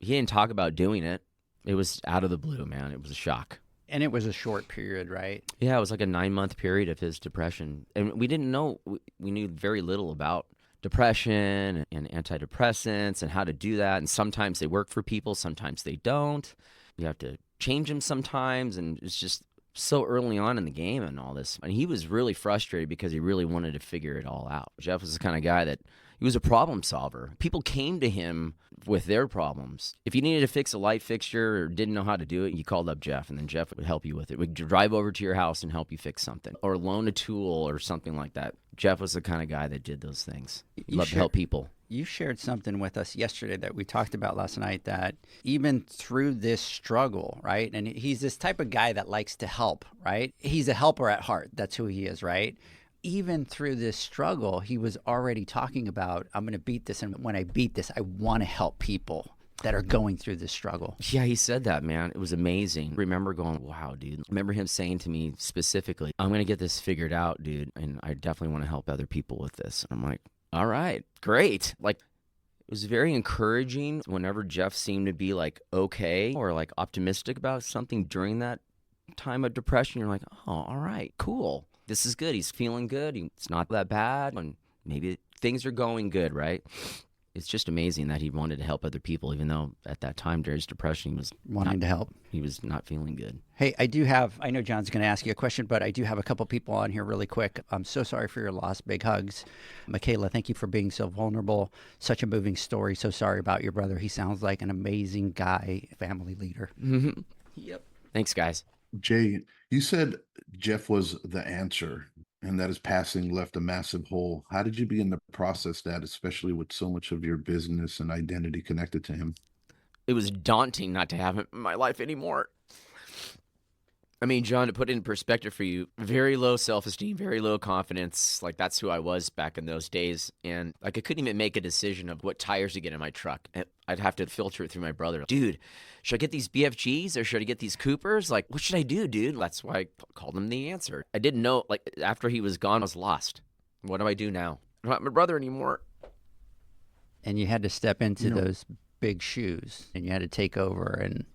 didn't talk about doing it. It was out of the blue, man. It was a shock. And it was a short period, right? Yeah, it was like a 9-month period of his depression. And we didn't know, we knew very little about depression and antidepressants and how to do that. And sometimes they work for people, sometimes they don't. You have to change them sometimes, and it's just so early on in the game and all this. And he was really frustrated because he really wanted to figure it all out. Jeff was the kind of guy that he was a problem solver. People came to him with their problems. If you needed to fix a light fixture or didn't know how to do it, you called up Jeff, and then Jeff would help you with it. We'd drive over to your house and help you fix something, or loan a tool or something like that. Jeff was the kind of guy that did those things. He loved to help people. You shared something with us yesterday that we talked about last night, that even through this struggle, right? And he's this type of guy that likes to help, right? He's a helper at heart. That's who he is, right? Even through this struggle, he was already talking about, I'm going to beat this. And when I beat this, I want to help people that are going through this struggle. Yeah, he said that, man. It was amazing. I remember going, wow, dude. I remember him saying to me specifically, I'm going to get this figured out, dude, and I definitely want to help other people with this. I'm like, all right, great. Like, it was very encouraging whenever Jeff seemed to be like okay or like optimistic about something during that time of depression. You're like, oh, all right, cool. This is good. He's feeling good. It's not that bad. And maybe things are going good, right? It's just amazing that he wanted to help other people, even though at that time during his depression, he was Wanting to help. He was not feeling good. Hey, I know John's going to ask you a question, but I do have a couple people on here really quick. I'm so sorry for your loss. Big hugs. Michaela, thank you for being so vulnerable. Such a moving story. So sorry about your brother. He sounds like an amazing guy, family leader. Mm-hmm. Yep. Thanks, guys. Jay, you said Jeff was the answer and that his passing left a massive hole. How did you begin to process that, especially with so much of your business and identity connected to him? It was daunting not to have him in my life anymore. I mean, John, to put it in perspective for you, very low self-esteem, very low confidence. Like, that's who I was back in those days. And, like, I couldn't even make a decision of what tires to get in my truck. And I'd have to filter it through my brother. Dude, should I get these BFGs or should I get these Coopers? Like, what should I do, dude? That's why I called him the answer. I didn't know, like, after he was gone, I was lost. What do I do now? I don't have my brother anymore. And you had to step into those big shoes, and you had to take over. And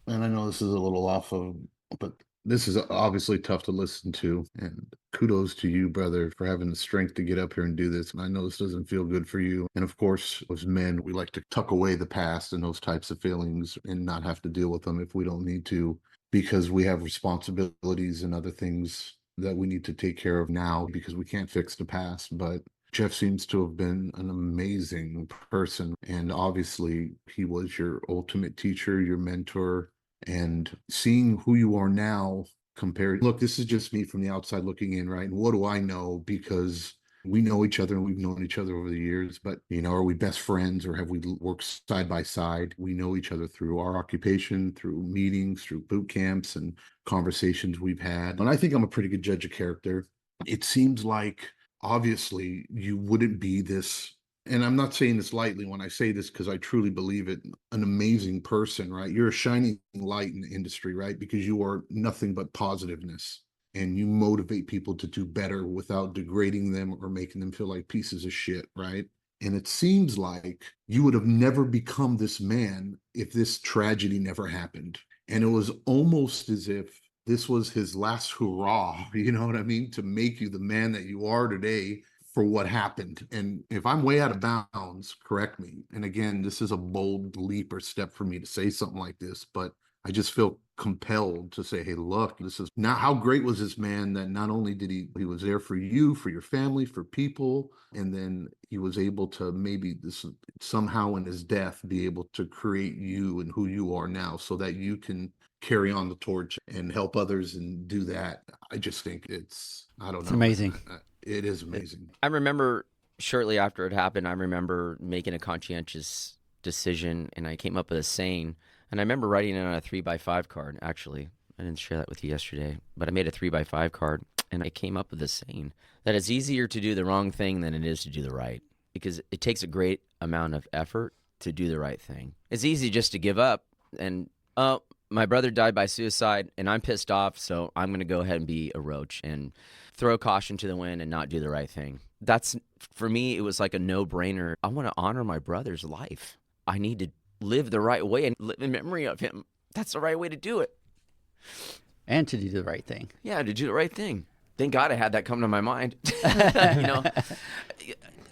I know this is a little off of, but this is obviously tough to listen to. And kudos to you, brother, for having the strength to get up here and do this. And I know this doesn't feel good for you. And of course, as men, we like to tuck away the past and those types of feelings and not have to deal with them if we don't need to, because we have responsibilities and other things that we need to take care of now because we can't fix the past. But Jeff seems to have been an amazing person. And obviously, he was your ultimate teacher, your mentor. And seeing who you are now compared, look, this is just me from the outside looking in, right? And what do I know? Because we know each other and we've known each other over the years, but, are we best friends or have we worked side by side? We know each other through our occupation, through meetings, through boot camps and conversations we've had. And I think I'm a pretty good judge of character. It seems like, obviously, you wouldn't be this, and I'm not saying this lightly when I say this because I truly believe it, an amazing person, right? You're a shining light in the industry, right? Because you are nothing but positiveness and you motivate people to do better without degrading them or making them feel like pieces of shit, right? And it seems like you would have never become this man if this tragedy never happened. And it was almost as if this was his last hurrah, you know what I mean? To make you the man that you are today for what happened. And if I'm way out of bounds, correct me. And again, this is a bold leap or step for me to say something like this, but I just feel compelled to say, hey, look, this is not, how great was this man that not only did he was there for you, for your family, for people, and then he was able to maybe this somehow in his death be able to create you and who you are now so that you can carry on the torch and help others and do that. I just think it's amazing. It is amazing. I remember shortly after it happened, I remember making a conscientious decision, and I came up with a saying. And I remember writing it on a 3x5 card, actually. I didn't share that with you yesterday, but I made a 3x5 card, and I came up with a saying that it's easier to do the wrong thing than it is to do the right, because it takes a great amount of effort to do the right thing. It's easy just to give up and, oh, my brother died by suicide, and I'm pissed off, so I'm going to go ahead and be a roach and throw caution to the wind and not do the right thing. That's, for me, it was like a no-brainer. I want to honor my brother's life. I need to live the right way and live in memory of him. That's the right way to do it. And to do the right thing. Yeah, to do the right thing. Thank God I had that come to my mind.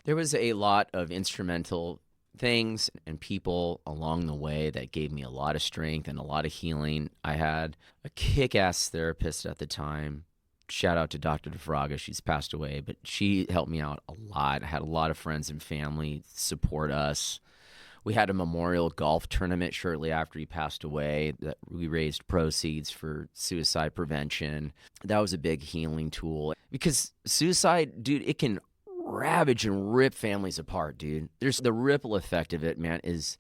There was a lot of instrumental things and people along the way that gave me a lot of strength and a lot of healing. I had a kick-ass therapist at the time. Shout out to Dr. DeFraga. She's passed away, but she helped me out a lot. I had a lot of friends and family support us. We had a memorial golf tournament shortly after he passed away that we raised proceeds for suicide prevention. That was a big healing tool because suicide, dude, it can ravage and rip families apart, dude. There's the ripple effect of it, man, it's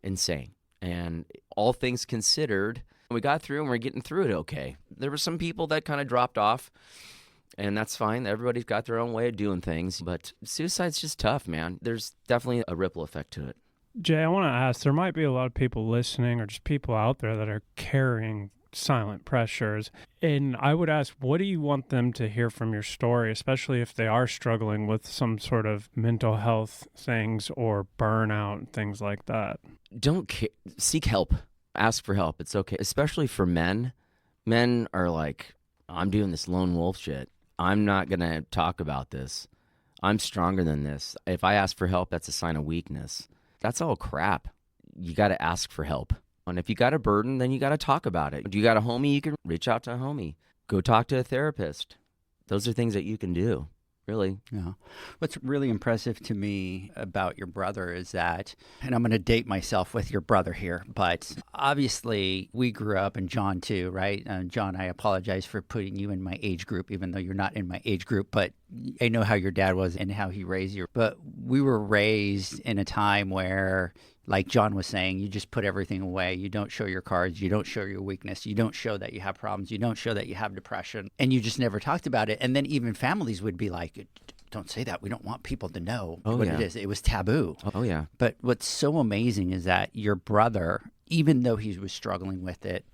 insane. And all things considered, we got through and we're getting through it okay. There were some people that kind of dropped off, and that's fine. Everybody's got their own way of doing things, but suicide's just tough, man. There's definitely a ripple effect to it. Jay, I want to ask, there might be a lot of people listening or just people out there that are carrying silent pressures. And I would ask, what do you want them to hear from your story, especially if they are struggling with some sort of mental health things or burnout, things like that? Seek help. Ask for help. It's okay. Especially for men. Men are like, I'm doing this lone wolf shit. I'm not going to talk about this. I'm stronger than this. If I ask for help, that's a sign of weakness. That's all crap. You got to ask for help. And if you got a burden, then you got to talk about it. Do you got a homie? You can reach out to a homie. Go talk to a therapist. Those are things that you can do, really. Yeah. What's really impressive to me about your brother is that, and I'm going to date myself with your brother here, but obviously we grew up, and John too, right? John, I apologize for putting you in my age group, even though you're not in my age group, but I know how your dad was and how he raised you. But we were raised in a time where, like John was saying, you just put everything away. You don't show your cards. You don't show your weakness. You don't show that you have problems. You don't show that you have depression. And you just never talked about it. And then even families would be like, don't say that. We don't want people to know what it is. It was taboo. Oh, yeah. But what's so amazing is that your brother, even though he was struggling with it,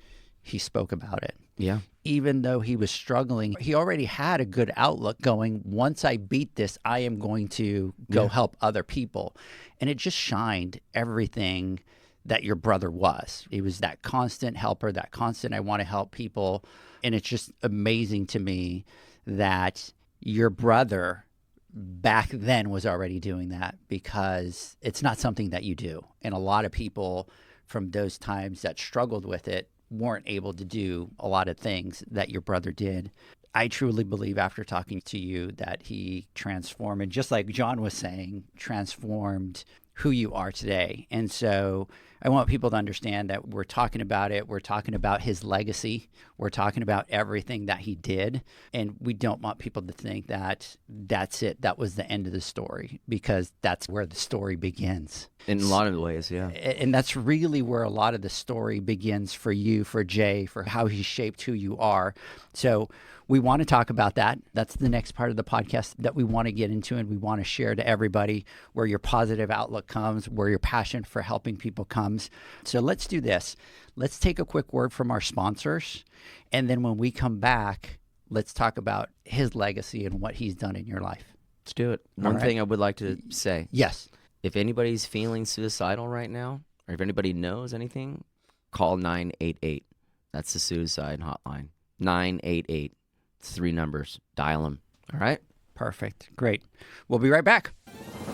he spoke about it. Yeah. Even though he was struggling, he already had a good outlook going, once I beat this, I am going to go help other people. And it just shined everything that your brother was. He was that constant helper, that constant, I want to help people. And it's just amazing to me that your brother back then was already doing that, because it's not something that you do. And a lot of people from those times that struggled with it weren't able to do a lot of things that your brother did. I truly believe after talking to you that he transformed, and just like John was saying, transformed who you are today. And so I want people to understand that we're talking about it. We're talking about his legacy. We're talking about everything that he did. And we don't want people to think that that's it. That was the end of the story, because that's where the story begins. In a lot of ways, yeah. And that's really where a lot of the story begins for you, for Jay, for how he shaped who you are. So we want to talk about that. That's the next part of the podcast that we want to get into, and we want to share to everybody where your positive outlook comes, where your passion for helping people comes. So let's do this. Let's take a quick word from our sponsors, and then when we come back, let's talk about his legacy and what he's done in your life. Let's do it. One thing I would like to say. Yes. If anybody's feeling suicidal right now, or if anybody knows anything, call 988. That's the suicide hotline. 988. 3 numbers. Dial them. All right? Perfect. Great. We'll be right back.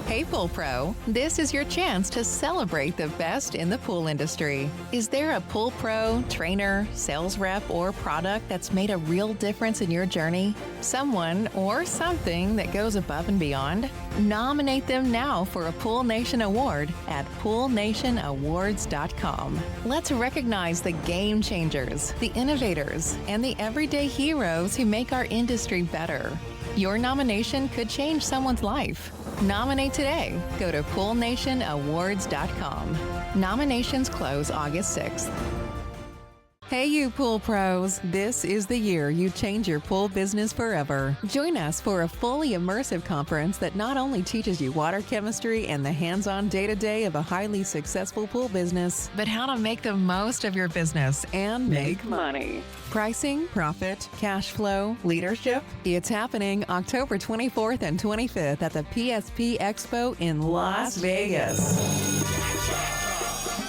Hey Pool Pro, this is your chance to celebrate the best in the pool industry. Is there a pool pro, trainer, sales rep, or product that's made a real difference in your journey? Someone or something that goes above and beyond? Nominate them now for a Pool Nation Award at poolnationawards.com. Let's recognize the game changers, the innovators, and the everyday heroes who make our industry better. Your nomination could change someone's life. Nominate today. Go to poolnationawards.com. Nominations close August 6th. Hey, you pool pros. This is the year you change your pool business forever. Join us for a fully immersive conference that not only teaches you water chemistry and the hands-on day-to-day of a highly successful pool business, but how to make the most of your business and make money. Pricing, profit, cash flow, leadership. It's happening October 24th and 25th at the PSP Expo in Las Vegas.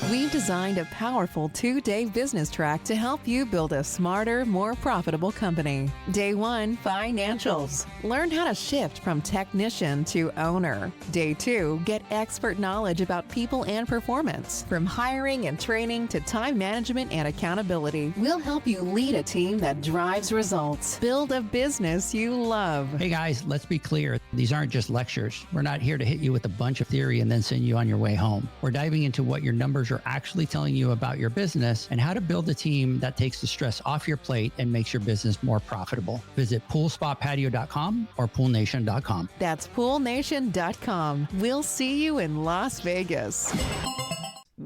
We've designed a powerful 2-day business track to help you build a smarter, more profitable company. Day 1, financials. Learn how to shift from technician to owner. Day 2, get expert knowledge about people and performance. From hiring and training to time management and accountability, we'll help you lead a team that drives results. Build a business you love. Hey guys, let's be clear. These aren't just lectures. We're not here to hit you with a bunch of theory and then send you on your way home. We're diving into what your numbers are actually telling you about your business and how to build a team that takes the stress off your plate and makes your business more profitable. Visit poolspotpatio.com or poolnation.com. That's poolnation.com. We'll see you in Las Vegas.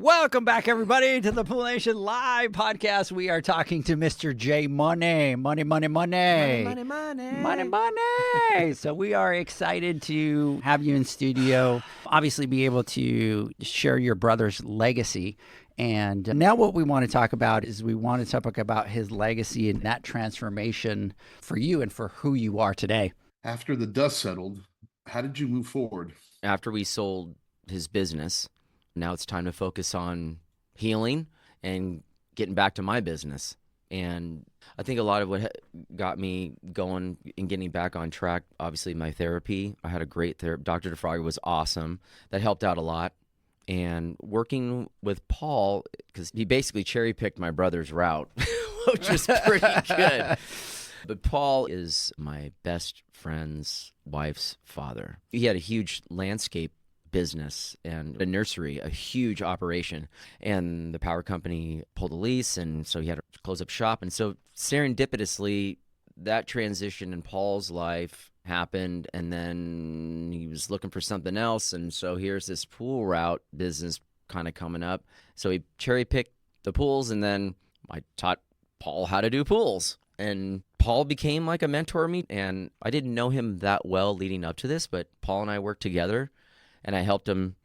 Welcome back, everybody, to the Pool Nation Live podcast. We are talking to Mr. J Money. Money. So we are excited to have you in studio, obviously be able to share your brother's legacy. And now what we want to talk about is we want to talk about his legacy and that transformation for you and for who you are today. After the dust settled, how did you move forward? After we sold his business, now it's time to focus on healing and getting back to my business. And I think a lot of what got me going and getting back on track, obviously my therapy. I had a great therapist. Dr. DeFrogger was awesome. That helped out a lot. And working with Paul, because he basically cherry-picked my brother's route, which was pretty good. But Paul is my best friend's wife's father. He had a huge landscape business and a nursery, a huge operation, and the power company pulled a lease, and so he had to close up shop. And so serendipitously, that transition in Paul's life happened, and then he was looking for something else, and so here's this pool route business kind of coming up. So he cherry-picked the pools, and then I taught Paul how to do pools. And Paul became like a mentor to me, and I didn't know him that well leading up to this, but Paul and I worked together. And I helped him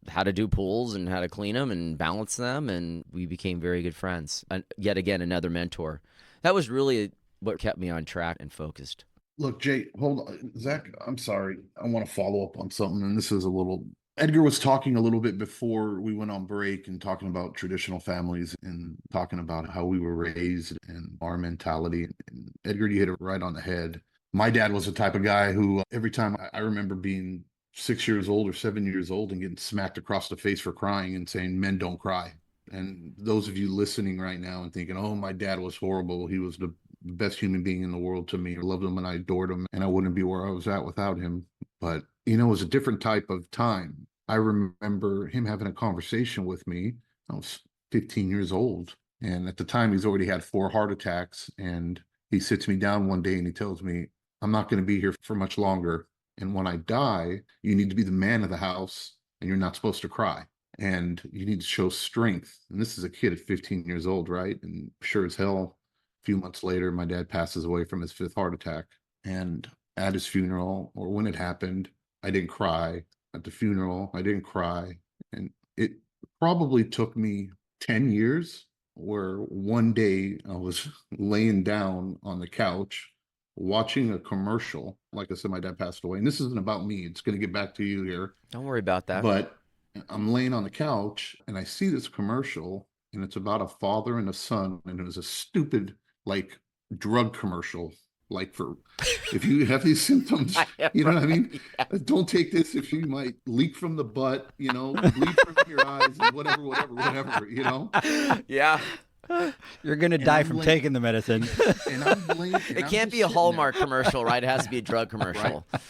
how to do pools and how to clean them and balance them, and we became very good friends. And yet again, another mentor. That was really what kept me on track and focused. Look, Jay, hold on. Zach, I'm sorry. I want to follow up on something, and this is a little... Edgar was talking a little bit before we went on break and talking about traditional families and talking about how we were raised and our mentality. And Edgar, you hit it right on the head. My dad was the type of guy who every time I remember being 6 years old or 7 years old and getting smacked across the face for crying and saying, men don't cry. And those of you listening right now and thinking, oh, my dad was horrible. He was the best human being in the world to me. I loved him and I adored him, and I wouldn't be where I was at without him. But, you know, it was a different type of time. I remember him having a conversation with me. I was 15 years old. And at the time, he's already had 4 heart attacks. And he sits me down one day and he tells me, I'm not going to be here for much longer. And when I die, you need to be the man of the house, and you're not supposed to cry. And you need to show strength. And this is a kid at 15 years old, right? And sure as hell, a few months later, my dad passes away from his 5th heart attack. And at his funeral, or when it happened, I didn't cry. At the funeral, I didn't cry. And it probably took me 10 years where one day I was laying down on the couch watching a commercial. Like I said, my dad passed away, and this isn't about me. It's going to get back to you here. Don't worry about that. But I'm laying on the couch and I see this commercial, and it's about a father and a son, and it was a stupid like drug commercial. Like, for if you have these symptoms, you know what I mean? Yeah. Don't take this if you might leak from the butt, you know, bleed from your eyes, and whatever, you know? Yeah. You're going to die from taking the medicine. And I'm laying, and it can't be a Hallmark commercial, right? It has to be a drug commercial. Right.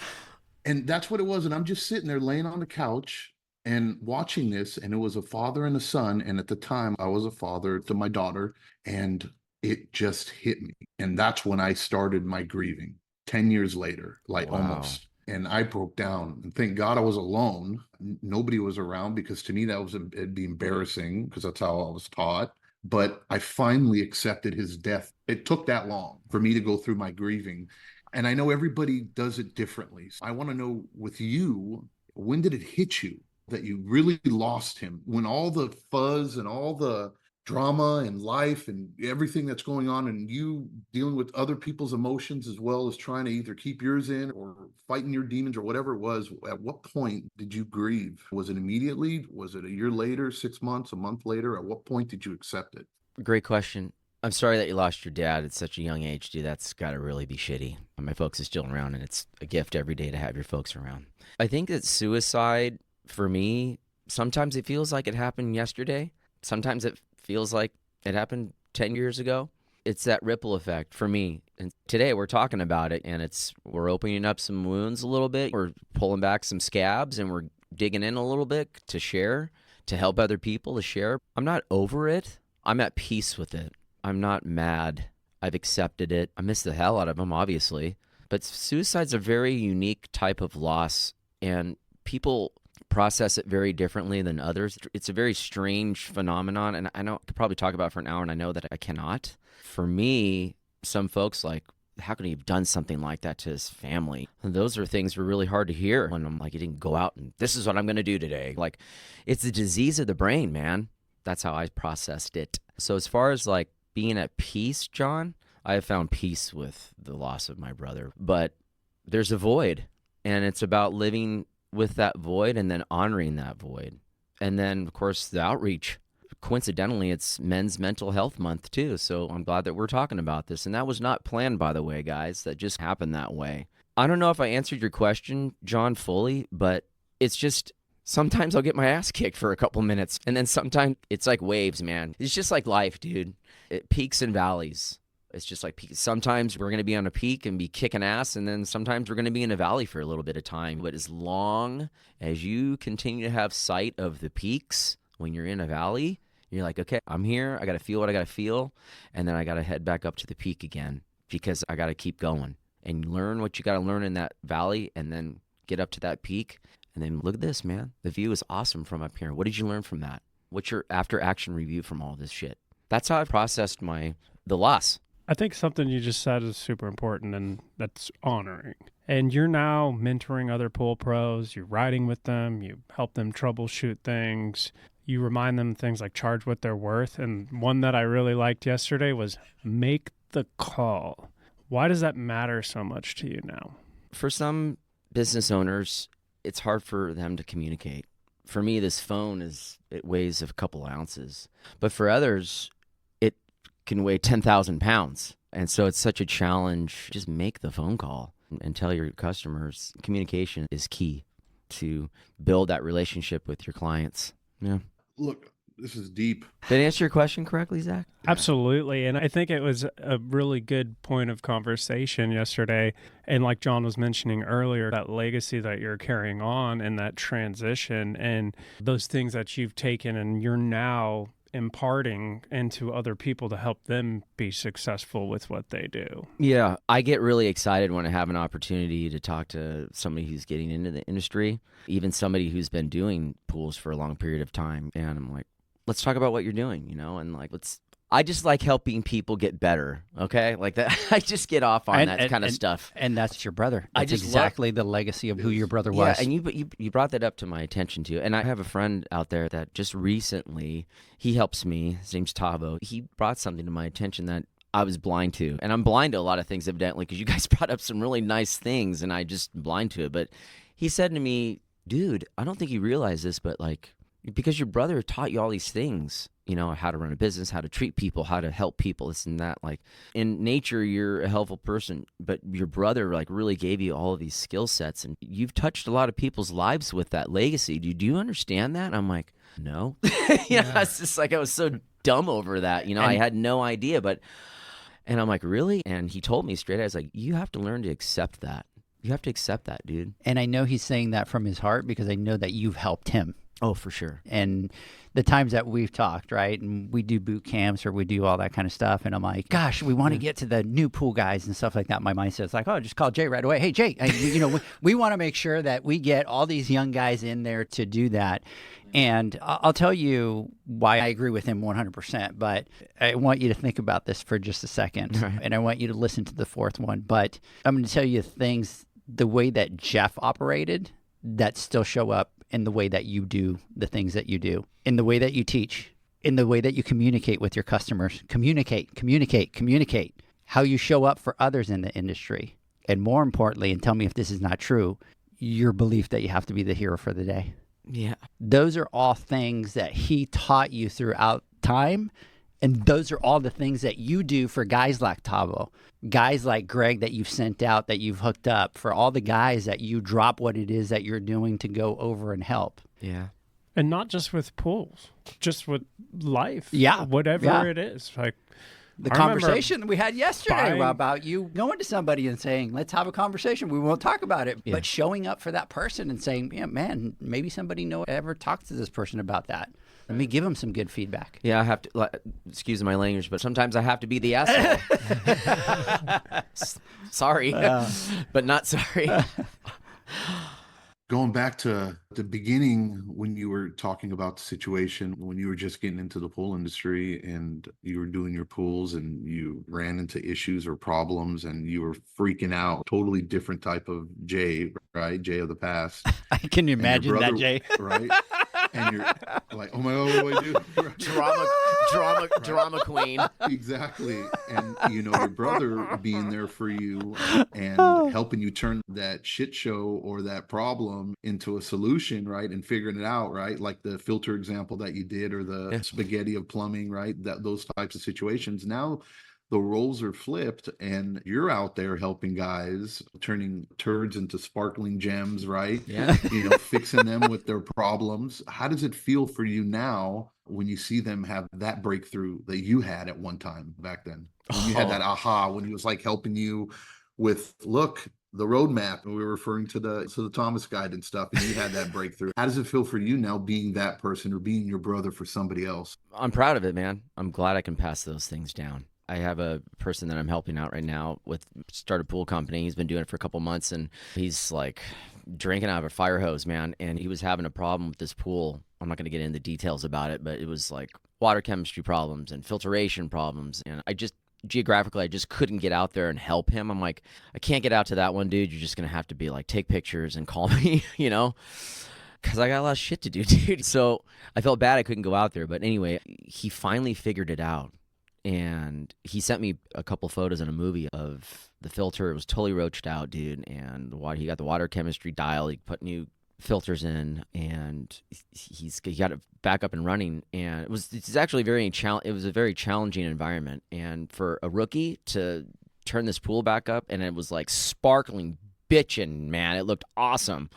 And that's what it was. And I'm just sitting there laying on the couch and watching this. And it was a father and a son. And at the time, I was a father to my daughter. And it just hit me. And that's when I started my grieving 10 years later, like almost. And I broke down. And thank God I was alone. Nobody was around, because to me, it'd be embarrassing, because that's how I was taught. But I finally accepted his death. It took that long for me to go through my grieving. And I know everybody does it differently. So I want to know, with you, when did it hit you that you really lost him? When all the fuzz and all the drama and life and everything that's going on, and you dealing with other people's emotions as well as trying to either keep yours in or fighting your demons or whatever it was, at what point did you grieve? Was it immediately? Was it a year later, 6 months, a month later? At what point did you accept it? Great question. I'm sorry that you lost your dad at such a young age, dude. That's got to really be shitty. My folks are still around, and it's a gift every day to have your folks around. I think that suicide, for me, sometimes it feels like it happened yesterday. Sometimes it feels like it happened 10 years ago. It's that ripple effect for me. And today we're talking about it, and we're opening up some wounds a little bit. We're pulling back some scabs, and we're digging in a little bit to share, to help other people, to share. I'm not over it. I'm at peace with it. I'm not mad. I've accepted it. I miss the hell out of them, obviously. But suicide's a very unique type of loss, and people process it very differently than others. It's a very strange phenomenon, and I know I could probably talk about it for an hour, and I know that I cannot. For me, some folks like, how could he have done something like that to his family? And those are things that are really hard to hear when I'm like, you didn't go out and this is what I'm going to do today. Like, it's a disease of the brain, man. That's how I processed it. So as far as like being at peace, John, I have found peace with the loss of my brother. But there's a void, and it's about living with that void and then honoring that void. And then, of course, the outreach. Coincidentally, it's Men's Mental Health Month, too, so I'm glad that we're talking about this. And that was not planned, by the way, guys. That just happened that way. I don't know if I answered your question, John, fully, but it's just sometimes I'll get my ass kicked for a couple minutes, and then sometimes it's like waves, man. It's just like life, dude. It peaks and valleys. It's just like peaks. Sometimes we're going to be on a peak and be kicking ass, and then sometimes we're going to be in a valley for a little bit of time. But as long as you continue to have sight of the peaks when you're in a valley, you're like, okay, I'm here. I got to feel what I got to feel. And then I got to head back up to the peak again because I got to keep going and learn what you got to learn in that valley and then get up to that peak. And then look at this, man. The view is awesome from up here. What did you learn from that? What's your after action review from all this shit? That's how I processed the loss. I think something you just said is super important, and that's honoring. And you're now mentoring other pool pros. You're riding with them. You help them troubleshoot things. You remind them things like charge what they're worth. And one that I really liked yesterday was make the call. Why does that matter so much to you now? For some business owners, it's hard for them to communicate. For me, this phone it weighs a couple ounces. But for others, it can weigh 10,000 pounds. And so it's such a challenge. Just make the phone call and tell your customers communication is key to build that relationship with your clients. Yeah. Look, this is deep. Did I answer your question correctly, Zach? Absolutely. And I think it was a really good point of conversation yesterday. And like John was mentioning earlier, that legacy that you're carrying on and that transition and those things that you've taken and you're now imparting into other people to help them be successful with what they do. Yeah, I get really excited when I have an opportunity to talk to somebody who's getting into the industry, even somebody who's been doing pools for a long period of time. And I'm like, let's talk about what you're doing, and like, I just like helping people get better, okay? Like that, I just get off on that kind of stuff. And that's your brother. I That's just exactly the legacy of who your brother was. Yeah, and you brought that up to my attention too. And I have a friend out there that just recently, he helps me. His name's Tavo. He brought something to my attention that I was blind to. And I'm blind to a lot of things, evidently, because you guys brought up some really nice things, and I just blind to it. But he said to me, dude, I don't think you realize this, but like, because your brother taught you all these things, how to run a business, how to treat people, how to help people, this and that. Like in nature, you're a helpful person, but your brother like really gave you all of these skill sets, and you've touched a lot of people's lives with that legacy. Do you understand that? And I'm like, no. It's just like I was so dumb over that. I had no idea, and I'm like, really? And he told me straight, I was like, you have to learn to accept that. You have to accept that, dude. And I know he's saying that from his heart because I know that you've helped him. Oh, for sure. And the times that we've talked, right, and we do boot camps or we do all that kind of stuff, and I'm like, gosh, we want to get to the new pool guys and stuff like that. My mindset's like, oh, just call Jay right away. Hey, Jay, we want to make sure that we get all these young guys in there to do that. And I'll tell you why I agree with him 100%, but I want you to think about this for just a second, right. And I want you to listen to the fourth one. But I'm going to tell you things, the way that Jeff operated, that still show up in the way that you do the things that you do, in the way that you teach, in the way that you communicate with your customers. Communicate. How you show up for others in the industry. And more importantly, and tell me if this is not true, your belief that you have to be the hero for the day. Yeah. Those are all things that he taught you throughout time. And those are all the things that you do for guys like Tavo, guys like Greg that you've sent out, that you've hooked up, for all the guys that you drop what it is that you're doing to go over and help. Yeah. And not just with pools, just with life. Yeah. Whatever it is. Like the conversation we had yesterday about you going to somebody and saying, let's have a conversation. We won't talk about it. Yeah. But showing up for that person and saying, yeah, man, maybe somebody ever talked to this person about that. Let me give them some good feedback. Yeah, I have to, excuse my language, but sometimes I have to be the asshole. Sorry, but not sorry. Going back to the beginning when you were talking about the situation, when you were just getting into the pool industry and you were doing your pools and you ran into issues or problems and you were freaking out, totally different type of Jay, right? Jay of the past. Can you imagine that, Jay? Right? And you're like, oh my God, what do I do? Drama queen. Exactly. And, your brother being there for you and helping you turn that shit show or that problem into a solution, right? And figuring it out, right? Like the filter example that you did or the spaghetti of plumbing, right? Those types of situations. Now the roles are flipped and you're out there helping guys, turning turds into sparkling gems, right? Yeah. Fixing them with their problems. How does it feel for you now when you see them have that breakthrough that you had at one time back then? When you had that aha, when he was like helping you with, look, the roadmap, and we were referring to the Thomas guide and stuff, and you had that breakthrough. How does it feel for you now being that person or being your brother for somebody else? I'm proud of it, man. I'm glad I can pass those things down. I have a person that I'm helping out right now with start a pool company. He's been doing it for a couple months, and he's like drinking out of a fire hose, man. And he was having a problem with this pool. I'm not going to get into details about it, but it was like water chemistry problems and filtration problems. And I just couldn't get out there and help him. I'm like, I can't get out to that one, dude. You're just going to have to be like, take pictures and call me, because I got a lot of shit to do, dude. So I felt bad I couldn't go out there. But anyway, he finally figured it out. And he sent me a couple photos in a movie of the filter. It was totally roached out, dude. And he got the water chemistry dial. He put new filters in, and he got it back up and running. And it's actually it was a very challenging environment. And for a rookie to turn this pool back up, and it was like sparkling, bitching, man. It looked awesome.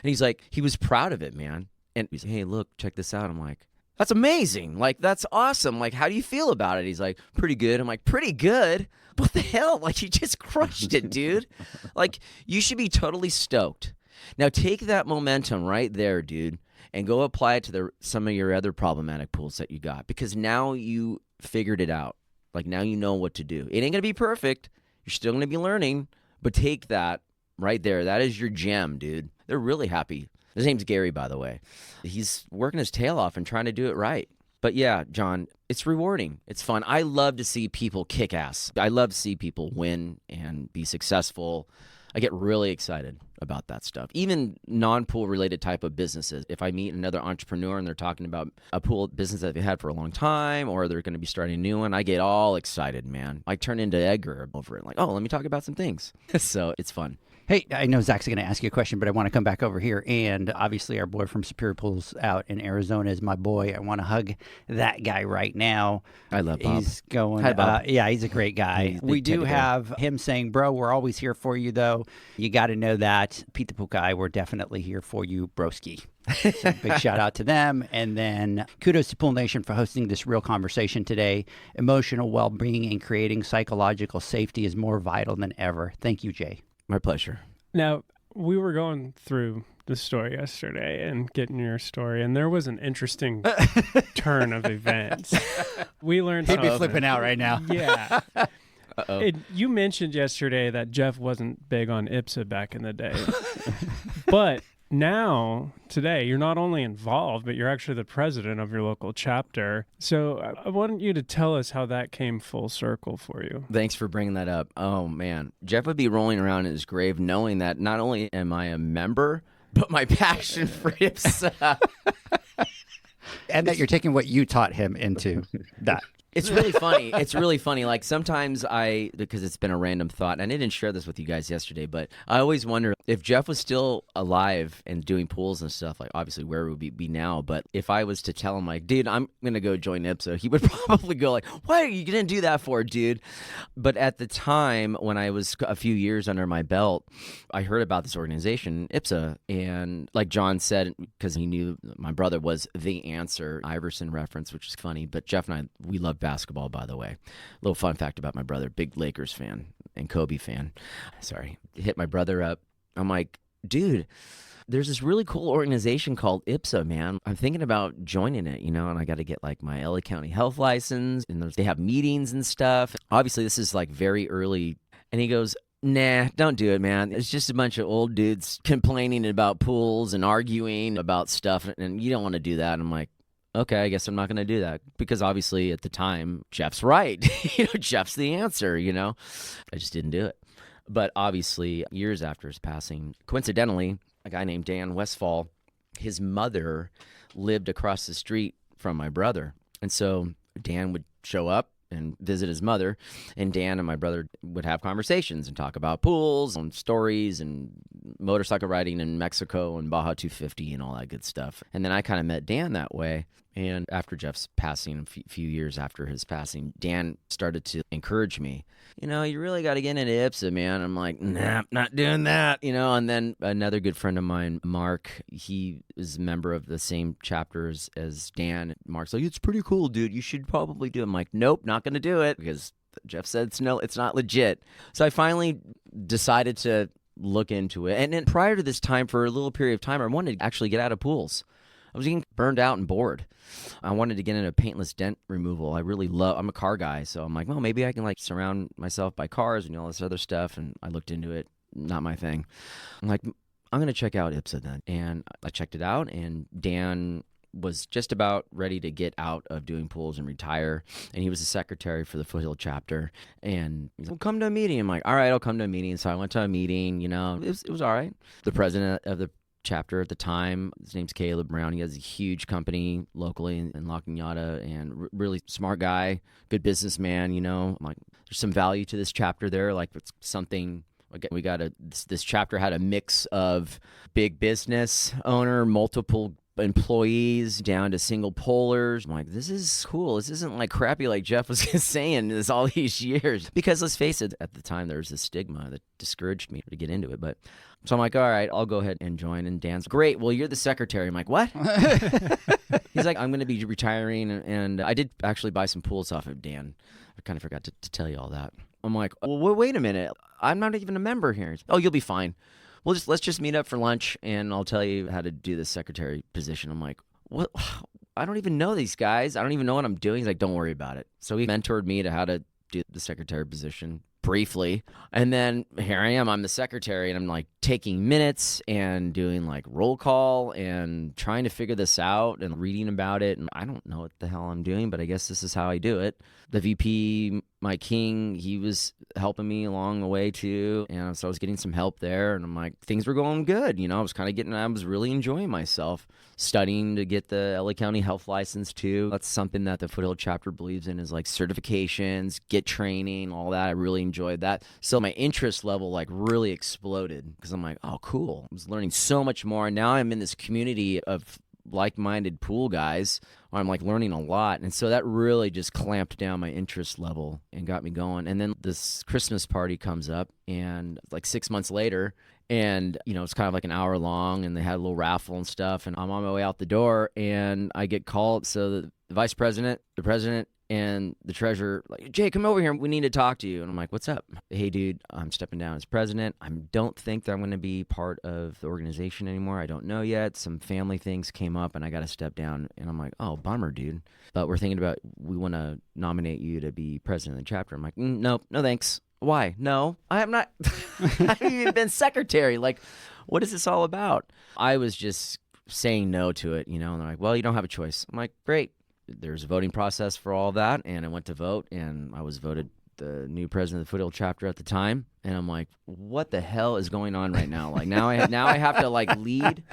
And he was proud of it, man. And he's like, hey, look, check this out. I'm like, that's amazing. Like, that's awesome. Like, how do you feel about it? He's like, pretty good. I'm like, pretty good? What the hell? Like, you just crushed it, dude. Like, you should be totally stoked. Now, take that momentum right there, dude, and go apply it to some of your other problematic pools that you got, because now you figured it out. Like, now you know what to do. It ain't going to be perfect. You're still going to be learning, but take that right there. That is your gem, dude. They're really happy. His name's Gary, by the way. He's working his tail off and trying to do it right. But yeah, John, it's rewarding. It's fun. I love to see people kick ass. I love to see people win and be successful. I get really excited about that stuff. Even non-pool related type of businesses. If I meet another entrepreneur and they're talking about a pool business that they've had for a long time, or they're going to be starting a new one, I get all excited, man. I turn into Edgar over it. Like, oh, let me talk about some things. So it's fun. Hey, I know Zach's going to ask you a question, but I want to come back over here. And obviously, our boy from Superior Pools out in Arizona is my boy. I want to hug that guy right now. I love Bob. He's going. Hi, Bob. Yeah, he's a great guy. We do have him saying, bro, we're always here for you, though. You got to know that. Pete the Pool Guy, we're definitely here for you, broski. So big shout out to them. And then kudos to Pool Nation for hosting this real conversation today. Emotional well-being and creating psychological safety is more vital than ever. Thank you, Jay. My pleasure. Now, we were going through the story yesterday and getting your story, and there was an interesting turn of events. We learned He'd be something. flipping out right now. Yeah. You mentioned yesterday that Jeff wasn't big on IPSA back in the day. But now, today, you're not only involved, but you're actually the president of your local chapter. So I want you to tell us how that came full circle for you. Thanks for bringing that up. Oh, man. Jeff would be rolling around in his grave knowing that not only am I a member, but my passion for IPSA. And that you're taking what you taught him into that. It's really funny. It's really funny. Like sometimes because it's been a random thought, and I didn't share this with you guys yesterday, but I always wonder if Jeff was still alive and doing pools and stuff, like obviously where would we be now? But if I was to tell him like, dude, I'm going to go join IPSA, he would probably go like, what are you going to do that for, dude? But at the time when I was a few years under my belt, I heard about this organization, IPSA, and like John said, because he knew my brother was the answer, Iverson reference, which is funny, but Jeff and I, we love basketball, by the way. Little fun fact about my brother, big Lakers fan and Kobe fan. Sorry, hit my brother up. I'm like, dude, there's this really cool organization called IPSA, man. I'm thinking about joining it, and I got to get like my LA County health license, and they have meetings and stuff. Obviously, this is like very early. And he goes, nah, don't do it, man. It's just a bunch of old dudes complaining about pools and arguing about stuff, and you don't want to do that. And I'm like, okay, I guess I'm not going to do that, because obviously at the time, Jeff's right. Jeff's the answer, I just didn't do it. But obviously, years after his passing, coincidentally, a guy named Dan Westfall, his mother lived across the street from my brother. And so Dan would show up and visit his mother, and Dan and my brother would have conversations and talk about pools and stories and motorcycle riding in Mexico and Baja 250 and all that good stuff. And then I kind of met Dan that way. And after Jeff's passing, a few years after his passing, Dan started to encourage me. You really got to get into IPSA, man. I'm like, nah, not doing that, And then another good friend of mine, Mark, he is a member of the same chapters as Dan. Mark's like, it's pretty cool, dude. You should probably do it. I'm like, nope, not going to do it, because Jeff said it's not legit. So I finally decided to look into it. And then prior to this time, for a little period of time, I wanted to actually get out of pools. I was getting burned out and bored. I wanted to get into paintless dent removal. I'm a car guy, so I'm like, well, maybe I can surround myself by cars and all this other stuff. And I looked into it, not my thing. I'm like, I'm going to check out IPSA then. And I checked it out, and Dan was just about ready to get out of doing pools and retire. And he was the secretary for the Foothill chapter. And he's like, well, come to a meeting. I'm like, all right, I'll come to a meeting. So I went to a meeting, it was all right. The president of the chapter at the time, his name's Caleb Brown. He has a huge company locally in La Cañada, and really smart guy, good businessman. I'm like, there's some value to this chapter there. Like, it's something. We got this chapter had a mix of big business owner, multiple employees, down to single pollers. I'm like, this is cool. This isn't like crappy like Jeff was saying this all these years. Because let's face it, at the time there was a stigma that discouraged me to get into it. But so I'm like, all right, I'll go ahead and join. And Dan's great. Well, you're the secretary. I'm like, what? He's like, I'm going to be retiring, and I did actually buy some pools off of Dan. I kind of forgot to tell you all that. I'm like, well, wait a minute. I'm not even a member here. Oh, you'll be fine. Let's just meet up for lunch, and I'll tell you how to do the secretary position. I'm like, what? I don't even know these guys. I don't even know what I'm doing. He's like, don't worry about it. So he mentored me to how to do the secretary position briefly. And then here I am. I'm the secretary, and I'm like taking minutes and doing like roll call and trying to figure this out and reading about it. And I don't know what the hell I'm doing, but I guess this is how I do it. The VP, Mike King, he was helping me along the way too. And so I was getting some help there, and I'm like, things were going good. I was really enjoying myself, studying to get the LA County health license too. That's something that the Foothill chapter believes in, is like certifications, get training, all that. I really enjoyed that. So my interest level like really exploded, because I'm like, oh, cool. I was learning so much more. And now I'm in this community of like-minded pool guys where I'm like learning a lot. And so that really just clamped down my interest level and got me going. And then this Christmas party comes up, and like 6 months later, and it's kind of like an hour long, and they had a little raffle and stuff, and I'm on my way out the door, and I get called. So the vice president, the president, and the treasurer, like, Jay, come over here. We need to talk to you. And I'm like, what's up? Hey, dude, I'm stepping down as president. I don't think that I'm going to be part of the organization anymore. I don't know yet. Some family things came up, and I got to step down. And I'm like, oh, bummer, dude. But we're thinking about, we want to nominate you to be president of the chapter. I'm like, nope, no thanks. Why? No, I have not. I haven't even been secretary. Like, what is this all about? I was just saying no to it, and they're like, well, you don't have a choice. I'm like, great. There's a voting process for all that, and I went to vote, and I was voted the new president of the Foothill chapter at the time. And I'm like, what the hell is going on right now? Like, now I have to like lead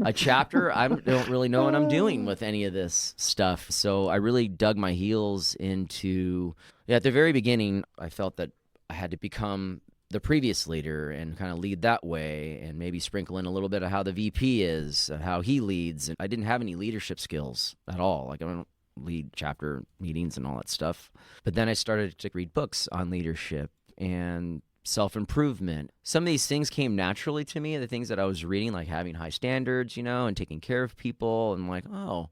a chapter. I don't really know what I'm doing with any of this stuff. So I really dug my heels into, at the very beginning, I felt that I had to become the previous leader and kind of lead that way, and maybe sprinkle in a little bit of how the VP is, how he leads. And I didn't have any leadership skills at all. Like, I don't lead chapter meetings and all that stuff. But then I started to read books on leadership and self-improvement. Some of these things came naturally to me, the things that I was reading, like having high standards, and taking care of people. And I'm like, oh,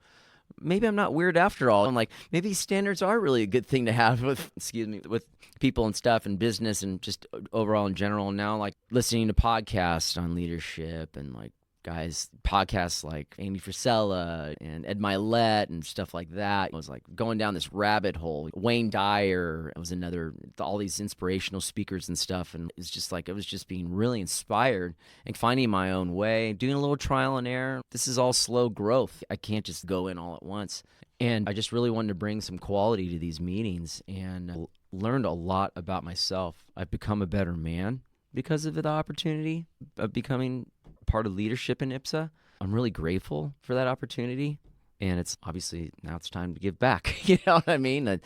maybe I'm not weird after all. I'm like, maybe standards are really a good thing to have with people and stuff, and business, and just overall in general. And now, like, listening to podcasts on leadership and like guys, podcasts like Amy Frisella and Ed Milet and stuff like that. I was like going down this rabbit hole. Wayne Dyer was another, all these inspirational speakers and stuff. And it's just like, I was just being really inspired and finding my own way, doing a little trial and error. This is all slow growth. I can't just go in all at once. And I just really wanted to bring some quality to these meetings and learned a lot about myself. I've become a better man because of the opportunity of becoming part of leadership in IPSA. I'm really grateful for that opportunity. And it's obviously now it's time to give back. You know what I mean?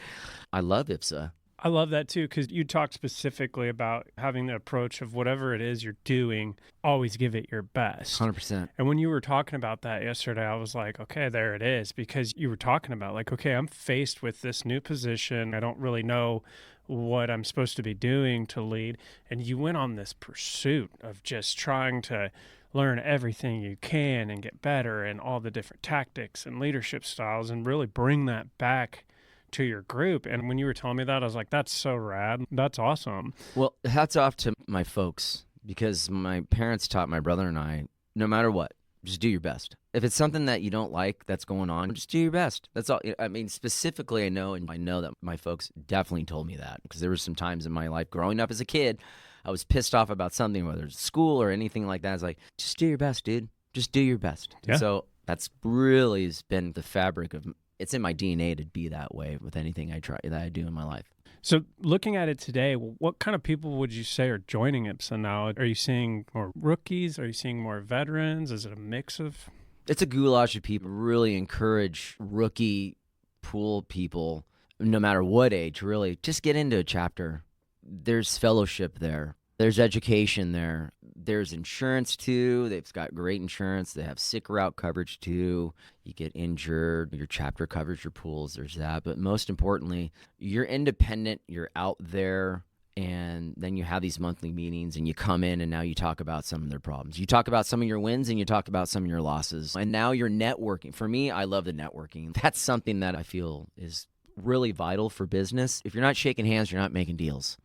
I love IPSA. I love that too, because you talked specifically about having the approach of whatever it is you're doing, always give it your best. 100%. And when you were talking about that yesterday, I was like, okay, there it is. Because you were talking about like, okay, I'm faced with this new position. I don't really know what I'm supposed to be doing to lead. And you went on this pursuit of just trying to learn everything you can and get better and all the different tactics and leadership styles and really bring that back to your group. And when you were telling me that, I was like, that's so rad. That's awesome. Well, hats off to my folks, because my parents taught my brother and I, no matter what, just do your best. If it's something that you don't like that's going on, just do your best. That's all. I mean, specifically, I know that my folks definitely told me that, because there were some times in my life growing up as a kid, I was pissed off about something, whether it's school or anything like that. It's like, just do your best, dude. Just do your best. Yeah. And so that's really been the fabric of, it's in my DNA to be that way with anything that I do in my life. So looking at it today, what kind of people would you say are joining IPSA now? Are you seeing more rookies? Are you seeing more veterans? Is it a mix of? It's a goulash of people. Really encourage rookie pool people, no matter what age, really, just get into a chapter. There's fellowship there. There's education there. There's insurance too. They've got great insurance. They have sick route coverage too. You get injured, your chapter covers your pools. There's that. But most importantly, you're independent. You're out there. And then you have these monthly meetings and you come in and now you talk about some of their problems. You talk about some of your wins and you talk about some of your losses. And now you're networking. For me, I love the networking. That's something that I feel is really vital for business. If you're not shaking hands, you're not making deals.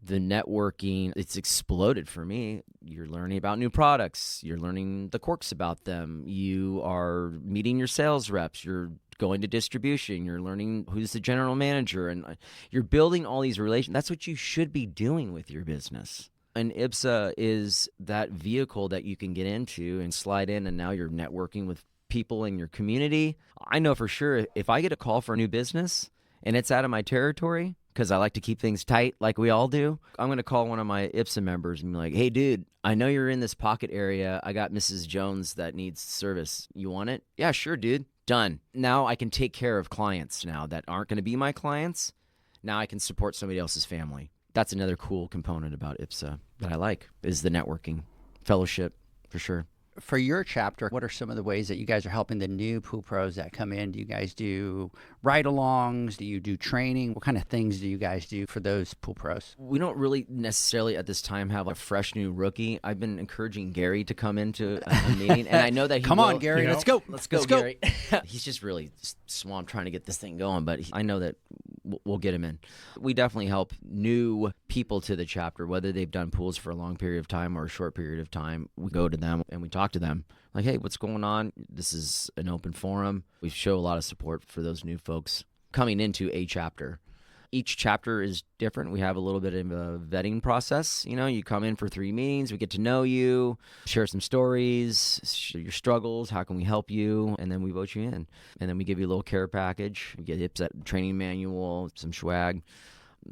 The networking, it's exploded for me. You're learning about new products. You're learning the quirks about them. You are meeting your sales reps. You're going to distribution. You're learning who's the general manager. And you're building all these relations. That's what you should be doing with your business. And IPSA is that vehicle that you can get into and slide in, and now you're networking with people in your community. I know for sure if I get a call for a new business and it's out of my territory, because I like to keep things tight like we all do, I'm going to call one of my IPSA members and be like, hey, dude, I know you're in this pocket area. I got Mrs. Jones that needs service. You want it? Yeah, sure, dude. Done. Now I can take care of clients now that aren't going to be my clients. Now I can support somebody else's family. That's another cool component about IPSA that I like, is the networking, fellowship, for sure. For your chapter, what are some of the ways that you guys are helping the new pool pros that come in? Do you guys do ride-alongs? Do you do training? What kind of things do you guys do for those pool pros? We don't really necessarily at this time have a fresh new rookie. I've been encouraging Gary to come into a meeting, and I know that he Come will. on, Gary, let's go. Let's go, Gary. He's just really swamped trying to get this thing going, but I know that we'll get him in. We definitely help new people to the chapter, whether they've done pools for a long period of time or a short period of time. We go to them and we talk to them like, hey, what's going on? This is an open forum. We show a lot of support for those new folks coming into a chapter. Each chapter is different. We have a little bit of a vetting process. You know, you come in for 3 meetings, we get to know you, share some stories, share your struggles, how can we help you, and then we vote you in. And then we give you a little care package. We get IPSA training manual, some swag.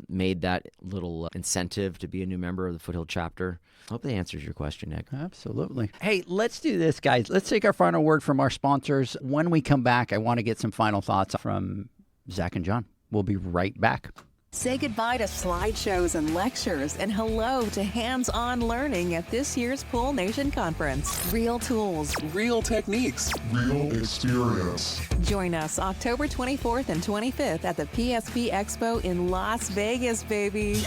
Made that little incentive to be a new member of the Foothill chapter. I hope that answers your question, Nick. Absolutely. Hey, let's do this, guys. Let's take our final word from our sponsors. When we come back, I want to get some final thoughts from Zach and John. We'll be right back. Say goodbye to slideshows and lectures and hello to hands-on learning at this year's Pool Nation Conference. Real tools, real techniques, real experience. Join us October 24th and 25th at the PSP Expo in Las Vegas, baby.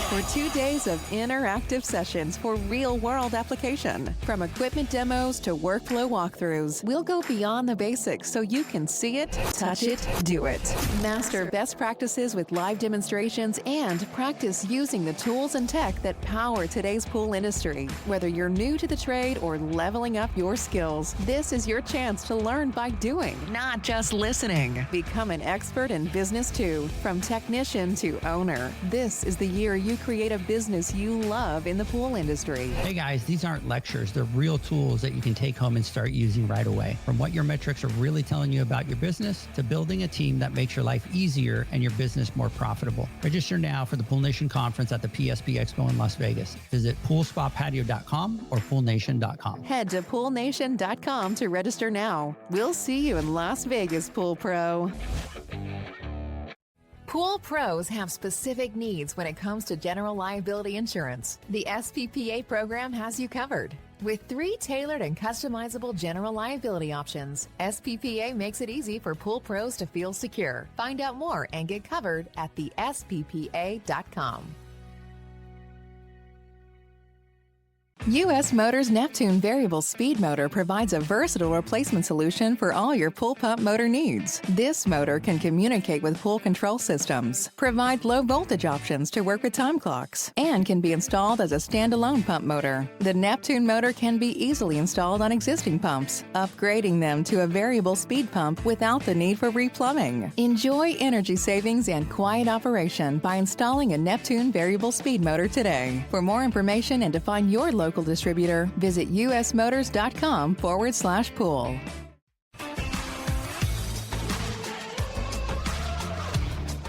for 2 days of interactive sessions for real-world application. From equipment demos to workflow walkthroughs, we'll go beyond the basics so you can see it, touch it, do it. Master best practices with live demonstrations and practice using the tools and tech that power today's pool industry. Whether you're new to the trade or leveling up your skills, this is your chance to learn by doing, not just listening. Become an expert in business too, from technician to owner. This is the year you create a business you love in the pool industry. Hey guys, these aren't lectures. They're real tools that you can take home and start using right away. From what your metrics are really telling you about your business to building a team that makes your life easier and your business more profitable. Register now for the Pool Nation Conference at the PSB Expo in Las Vegas. Visit poolspapatio.com or poolnation.com. Head to poolnation.com to register now. We'll see you in Las Vegas, Pool Pro. Pool pros have specific needs when it comes to general liability insurance. The SPPA program has you covered. With 3 tailored and customizable general liability options, SPPA makes it easy for pool pros to feel secure. Find out more and get covered at thesppa.com. U.S. Motors Neptune Variable Speed Motor provides a versatile replacement solution for all your pool pump motor needs. This motor can communicate with pool control systems, provide low voltage options to work with time clocks, and can be installed as a standalone pump motor. The Neptune motor can be easily installed on existing pumps, upgrading them to a variable speed pump without the need for replumbing. Enjoy energy savings and quiet operation by installing a Neptune Variable Speed Motor today. For more information and to find your local distributor, visit usmotors.com/pool.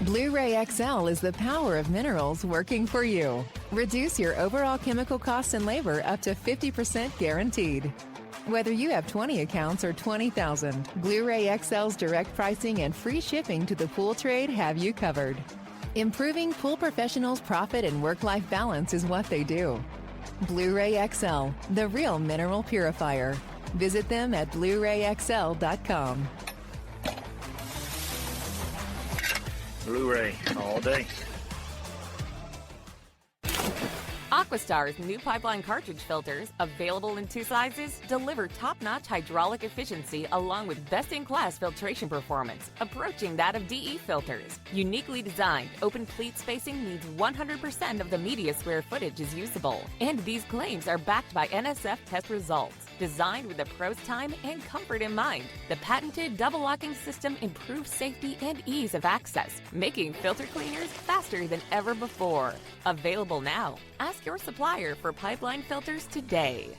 Blu-ray XL is the power of minerals working for you. Reduce your overall chemical costs and labor up to 50% guaranteed. Whether you have 20 accounts or 20,000, Blu-ray XL's direct pricing and free shipping to the pool trade have you covered. Improving pool professionals' profit and work-life balance is what they do. Blu-ray XL, the real mineral purifier. Visit them at BluRayXL.com. Blu-ray all day. Aquastar's new pipeline cartridge filters, available in 2 sizes, deliver top-notch hydraulic efficiency along with best-in-class filtration performance, approaching that of DE filters. Uniquely designed, open pleat spacing means 100% of the media square footage is usable. And these claims are backed by NSF test results. Designed with the pro's time and comfort in mind, the patented double locking system improves safety and ease of access, making filter cleaners faster than ever before. Available now. Ask your supplier for pipeline filters today.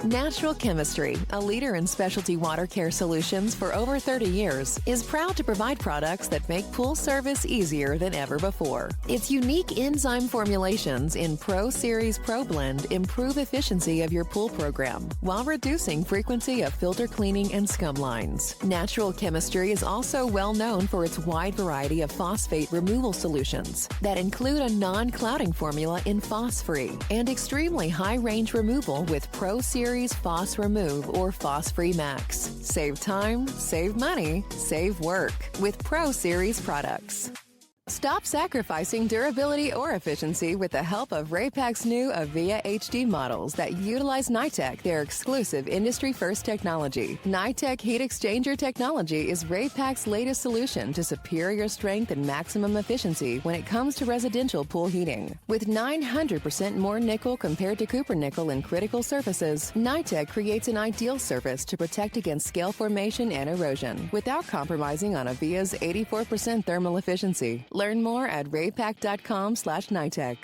Natural Chemistry, a leader in specialty water care solutions for over 30 years, is proud to provide products that make pool service easier than ever before. Its unique enzyme formulations in Pro Series Pro Blend improve efficiency of your pool program while reducing frequency of filter cleaning and scum lines. Natural Chemistry is also well known for its wide variety of phosphate removal solutions that include a non-clouding formula in Phos-Free and extremely high-range removal with Pro Series Phos Remove or Phos-Free Max. Save time, save money, save work with Pro Series products. Stop sacrificing durability or efficiency with the help of Raypak's new Avia HD models that utilize NITEC, their exclusive industry-first technology. NITEC heat exchanger technology is Raypak's latest solution to superior strength and maximum efficiency when it comes to residential pool heating. With 900% more nickel compared to copper nickel in critical surfaces, NITEC creates an ideal surface to protect against scale formation and erosion without compromising on Avia's 84% thermal efficiency. Learn more at raypak.com/NITEC.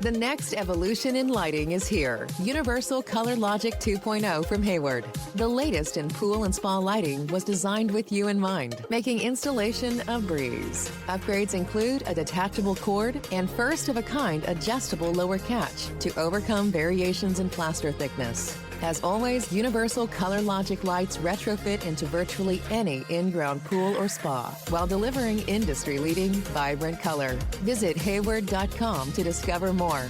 The next evolution in lighting is here. Universal Color Logic 2.0 from Hayward. The latest in pool and spa lighting was designed with you in mind, making installation a breeze. Upgrades include a detachable cord and first-of-a-kind adjustable lower catch to overcome variations in plaster thickness. As always, Universal Color Logic lights retrofit into virtually any in-ground pool or spa while delivering industry-leading, vibrant color. Visit Hayward.com to discover more.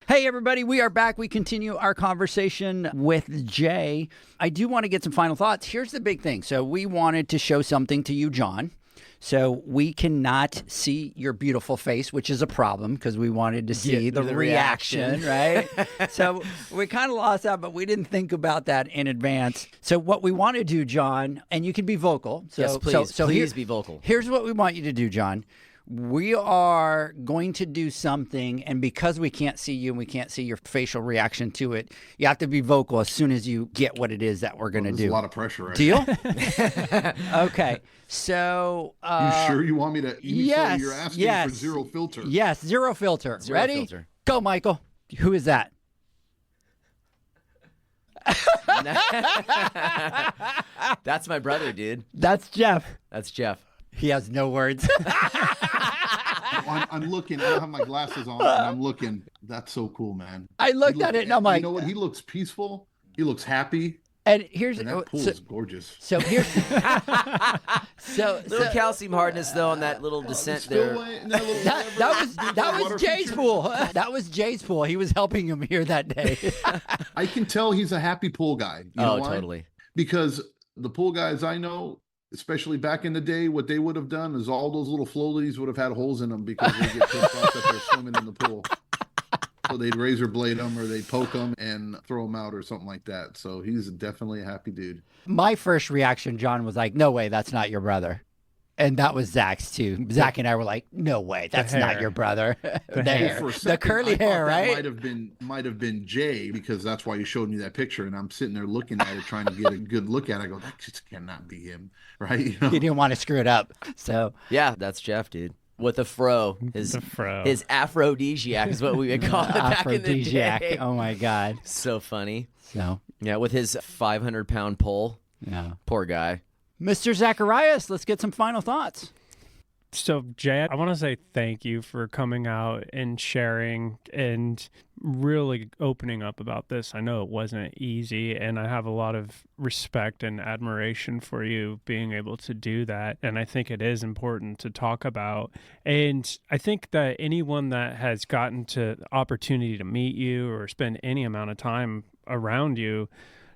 Hey, everybody, we are back. We continue our conversation with Jay. I do want to get some final thoughts. Here's the big thing. So we wanted to show something to you, John. So we cannot see your beautiful face, which is a problem because we wanted to see the reaction, right? So we kind of lost out, but we didn't think about that in advance. So what we want to do, John, and you can be vocal. So, Yes, please. So Please be vocal. Here's what we want you to do, John. We are going to do something, and because we can't see you and we can't see your facial reaction to it, you have to be vocal as soon as you get what it is that we're going to do. There's a lot of pressure right Deal? Okay. So... you sure you want me to... Yes. So you're asking for zero filter. Yes, zero filter. Zero Ready? filter. Go, Michael. Who is that? That's my brother, dude. That's Jeff. That's Jeff. He has no words. I'm looking. I don't have my glasses on, and I'm looking. That's so cool, man. I looked at it, and I'm like... You know what? He looks peaceful. He looks happy. And here's... And that pool is gorgeous. So here's... Little calcium hardness, though, on that little descent there. That was Jay's pool. That was Jay's pool. He was helping him here that day. I can tell he's a happy pool guy. You know why? Totally. Because the pool guys I know, especially back in the day, what they would have done is all those little floaties would have had holes in them because they get pissed off that they're swimming in the pool. So they'd razor blade them or they'd poke them and throw them out or something like that. So he's definitely a happy dude. My first reaction, John, was like, no way, that's not your brother. And that was Zach's too. Zach and I were like, no way, that's not your brother. The hair. For a The second, curly I thought hair, that right? might have been Jay, because that's why you showed me that picture, and I'm sitting there looking at it, trying to get a good look at it. I go, that just cannot be him, right? You know? He didn't want to screw it up. So Yeah, that's Jeff, dude. With a fro. His aphrodisiac is what we would call it back in the day. Oh my God. So funny. So Yeah, with his 500-pound pole. yeah. Poor guy. Mr. Zacharias, let's get some final thoughts. So, Jay, I want to say thank you for coming out and sharing and really opening up about this. I know it wasn't easy, and I have a lot of respect and admiration for you being able to do that. And I think it is important to talk about. And I think that anyone that has gotten to the opportunity to meet you or spend any amount of time around you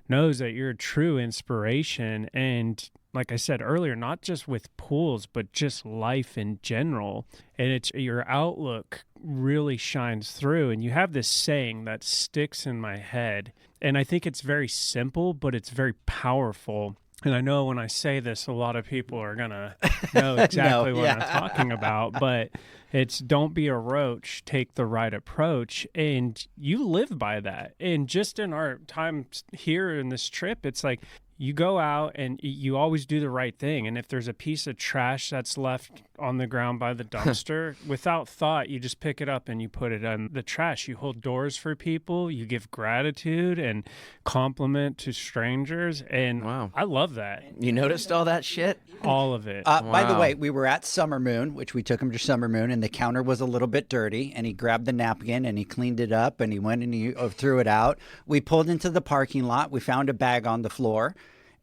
knows that you're a true inspiration. And like I said earlier, not just with pools, but just life in general. And it's your outlook really shines through. And you have this saying that sticks in my head. And I think it's very simple, but it's very powerful. And I know when I say this, a lot of people are going to know exactly what I'm talking about. But it's don't be a roach, take the right approach. And you live by that. And just in our time here in this trip, it's like, you go out and you always do the right thing. And if there's a piece of trash that's left on the ground by the dumpster, without thought, you just pick it up and you put it in the trash. You hold doors for people. You give gratitude and compliment to strangers. And Wow. I love that. You noticed all that shit? All of it. By the Wow. way, we were at Summer Moon, which we took him to Summer Moon, and the counter was a little bit dirty, and he grabbed the napkin and he cleaned it up and he went and he threw it out. We pulled into the parking lot. We found a bag on the floor.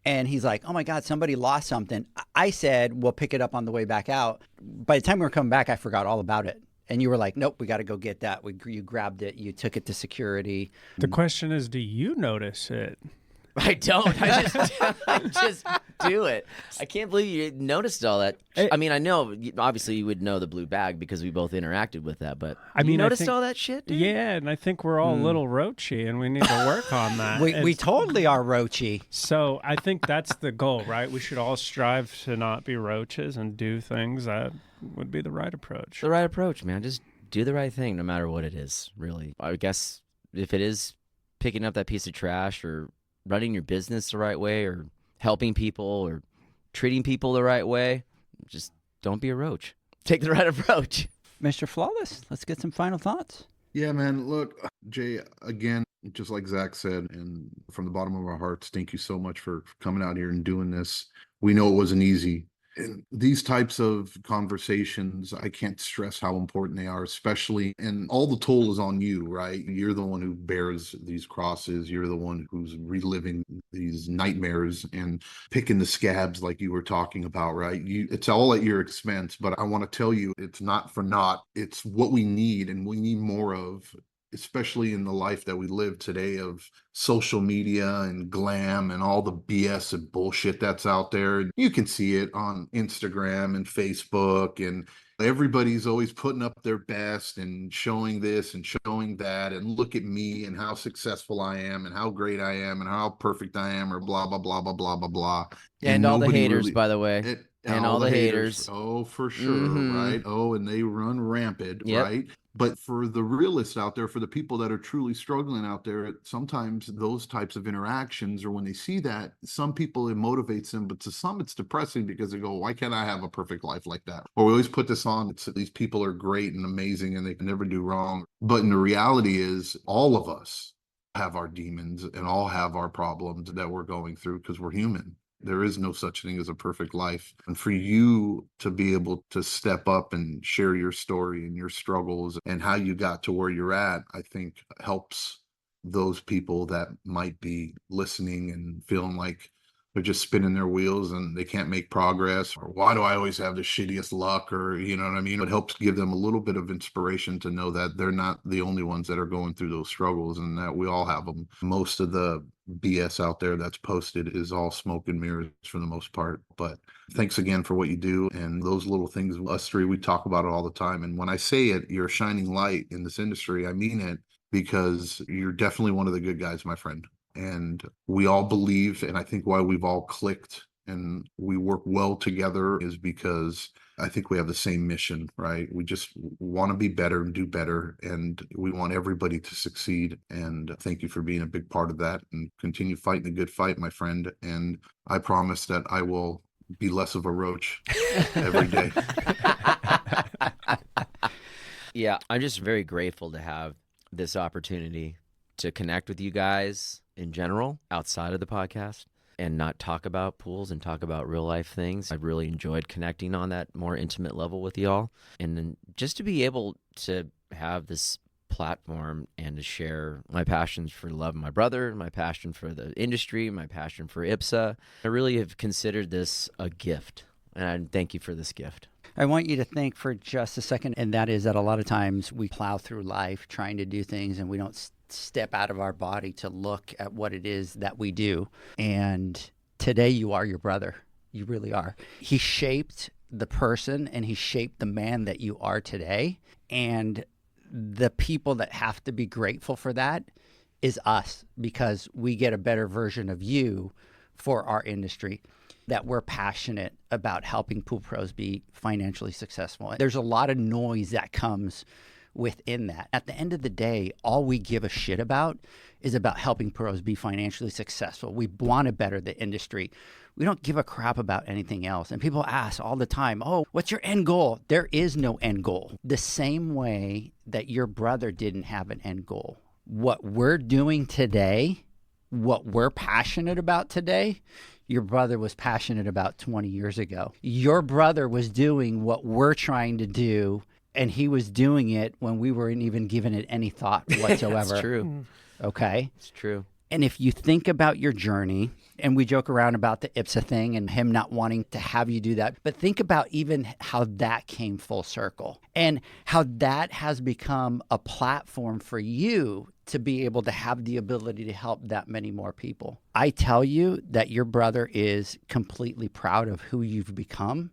And he's like, oh, my God, somebody lost something. I said, we'll pick it up on the way back out. By the time we were coming back, I forgot all about it. And you were like, nope, we got to go get that. You grabbed it. You took it to security. The question is, do you notice it? I don't. I just do it. I can't believe you noticed all that. I mean, I know, obviously, you would know the blue bag because we both interacted with that, but you noticed all that shit, dude? Yeah, and I think we're all a little roachy, and we need to work on that. We totally are roachy. So I think that's the goal, right? We should all strive to not be roaches and do things that would be the right approach. The right approach, man. Just do the right thing no matter what it is, really. I guess if it is picking up that piece of trash or running your business the right way or helping people or treating people the right way, just don't be a roach. Take the right approach. Mr. Flawless, let's get some final thoughts. Yeah, man. Look, Jay, again, just like Zach said, and from the bottom of our hearts, thank you so much for coming out here and doing this. We know it wasn't easy. And these types of conversations, I can't stress how important they are, especially, and all the toll is on you, right? You're the one who bears these crosses. You're the one who's reliving these nightmares and picking the scabs like you were talking about, right? It's all at your expense, but I want to tell you, it's not for naught. It's what we need, and we need more of. especially in the life that we live today of social media and glam and all the BS and bullshit that's out there. You can see it on Instagram and Facebook, and everybody's always putting up their best and showing this and showing that, and look at me and how successful I am and how great I am and how perfect I am, or blah, blah, blah, blah, blah, blah, blah. And all the haters, by the way. And all the haters. Oh, for sure, right? Oh, and they run rampant, right? But for the realists out there, for the people that are truly struggling out there, sometimes those types of interactions, or when they see that, some people, it motivates them, but to some it's depressing because they go, why can't I have a perfect life like that? Or we always put this on, these people are great and amazing and they can never do wrong. But in the reality is, all of us have our demons and all have our problems that we're going through because we're human. There is no such thing as a perfect life. And for you to be able to step up and share your story and your struggles and how you got to where you're at, I think helps those people that might be listening and feeling like they're just spinning their wheels and they can't make progress, or why do I always have the shittiest luck, or you know what I mean? It helps give them a little bit of inspiration to know that they're not the only ones that are going through those struggles and that we all have them. Most of the BS out there that's posted is all smoke and mirrors for the most part. But thanks again for what you do. And those little things, us three, we talk about it all the time. And when I say it, you're a shining light in this industry, I mean it, because you're definitely one of the good guys, my friend. And we all believe, and I think why we've all clicked and we work well together is because I think we have the same mission, right? We just want to be better and do better, and we want everybody to succeed. And thank you for being a big part of that, and continue fighting the good fight, my friend. And I promise that I will be less of a roach every day. Yeah, I'm just very grateful to have this opportunity to connect with you guys in general outside of the podcast and not talk about pools and talk about real life things. I really enjoyed connecting on that more intimate level with y'all. And then just to be able to have this platform and to share my passions for love of my brother, my passion for the industry, my passion for IPSA. I really have considered this a gift, and I thank you for this gift. I want you to think for just a second, and that is that a lot of times we plow through life trying to do things and we don't step out of our body to look at what it is that we do. And today you are your brother. You really are. He shaped the person and he shaped the man that you are today. And the people that have to be grateful for that is us, because we get a better version of you for our industry, that we're passionate about helping pool pros be financially successful. There's a lot of noise that comes within that. At the end of the day, all we give a shit about is about helping pros be financially successful. We want to better the industry. We don't give a crap about anything else. And people ask all the time, oh, what's your end goal? There is no end goal. The same way that your brother didn't have an end goal. What we're doing today, what we're passionate about today, your brother was passionate about 20 years ago. Your brother was doing what we're trying to do, and he was doing it when we weren't even giving it any thought whatsoever. That's true. Okay? It's true. And if you think about your journey, and we joke around about the IPSA thing and him not wanting to have you do that, but think about even how that came full circle and how that has become a platform for you to be able to have the ability to help that many more people. I tell you that your brother is completely proud of who you've become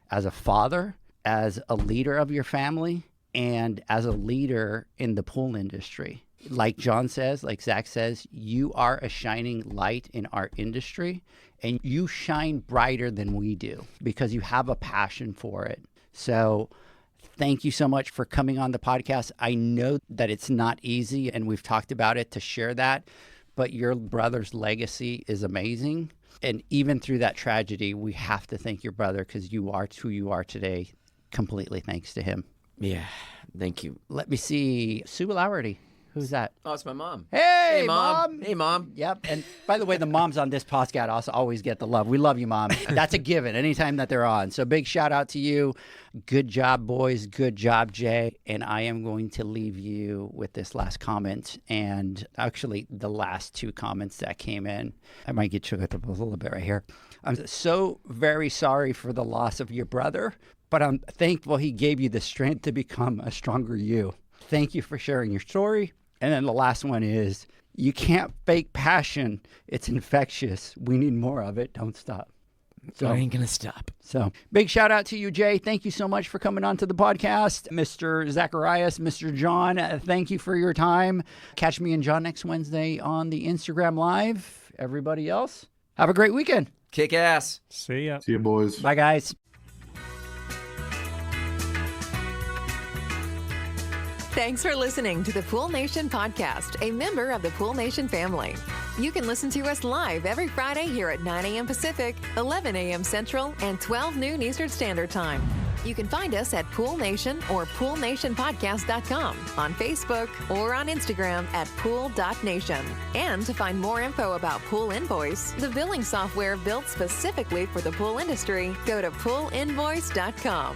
as a father, as a leader of your family, and as a leader in the pool industry. Like John says, like Zach says, you are a shining light in our industry, and you shine brighter than we do because you have a passion for it. So thank you so much for coming on the podcast. I know that it's not easy, and we've talked about it, to share that, but your brother's legacy is amazing. And even through that tragedy, we have to thank your brother, because you are who you are today, completely thanks to him. Yeah, thank you. Let me see. Sue Laughrey. Who's that? Oh, it's my mom. Hey, Mom. Hey, Mom. Yep. And by the way, the moms on this podcast also always get the love. We love you, Mom. That's a given anytime that they're on. So big shout out to you. Good job, boys. Good job, Jay. And I am going to leave you with this last comment, and actually the last two comments that came in. I might get choked up a little bit right here. I'm so very sorry for the loss of your brother, but I'm thankful he gave you the strength to become a stronger you. Thank you for sharing your story And then the last one is, you can't fake passion. It's infectious. We need more of it. Don't stop. So I ain't going to stop. So big shout out to you, Jay. Thank you so much for coming on to the podcast. Mr. Zacharias, Mr. John, thank you for your time. Catch me and John next Wednesday on the Instagram Live. Everybody else, have a great weekend. Kick ass. See ya. See you, boys. Bye, guys. Thanks for listening to the Pool Nation podcast, a member of the Pool Nation family. You can listen to us live every Friday here at 9 a.m. Pacific, 11 a.m. Central, and 12 noon Eastern Standard Time. You can find us at Pool Nation or poolnationpodcast.com, on Facebook, or on Instagram at pool.nation. And to find more info about Pool Invoice, the billing software built specifically for the pool industry, go to poolinvoice.com.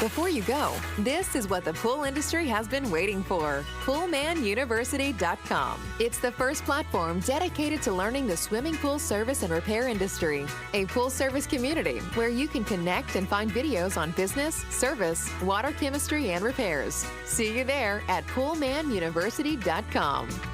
Before you go, this is what the pool industry has been waiting for. PoolmanUniversity.com. It's the first platform dedicated to learning the swimming pool service and repair industry. A pool service community where you can connect and find videos on business, service, water chemistry, and repairs. See you there at PoolmanUniversity.com.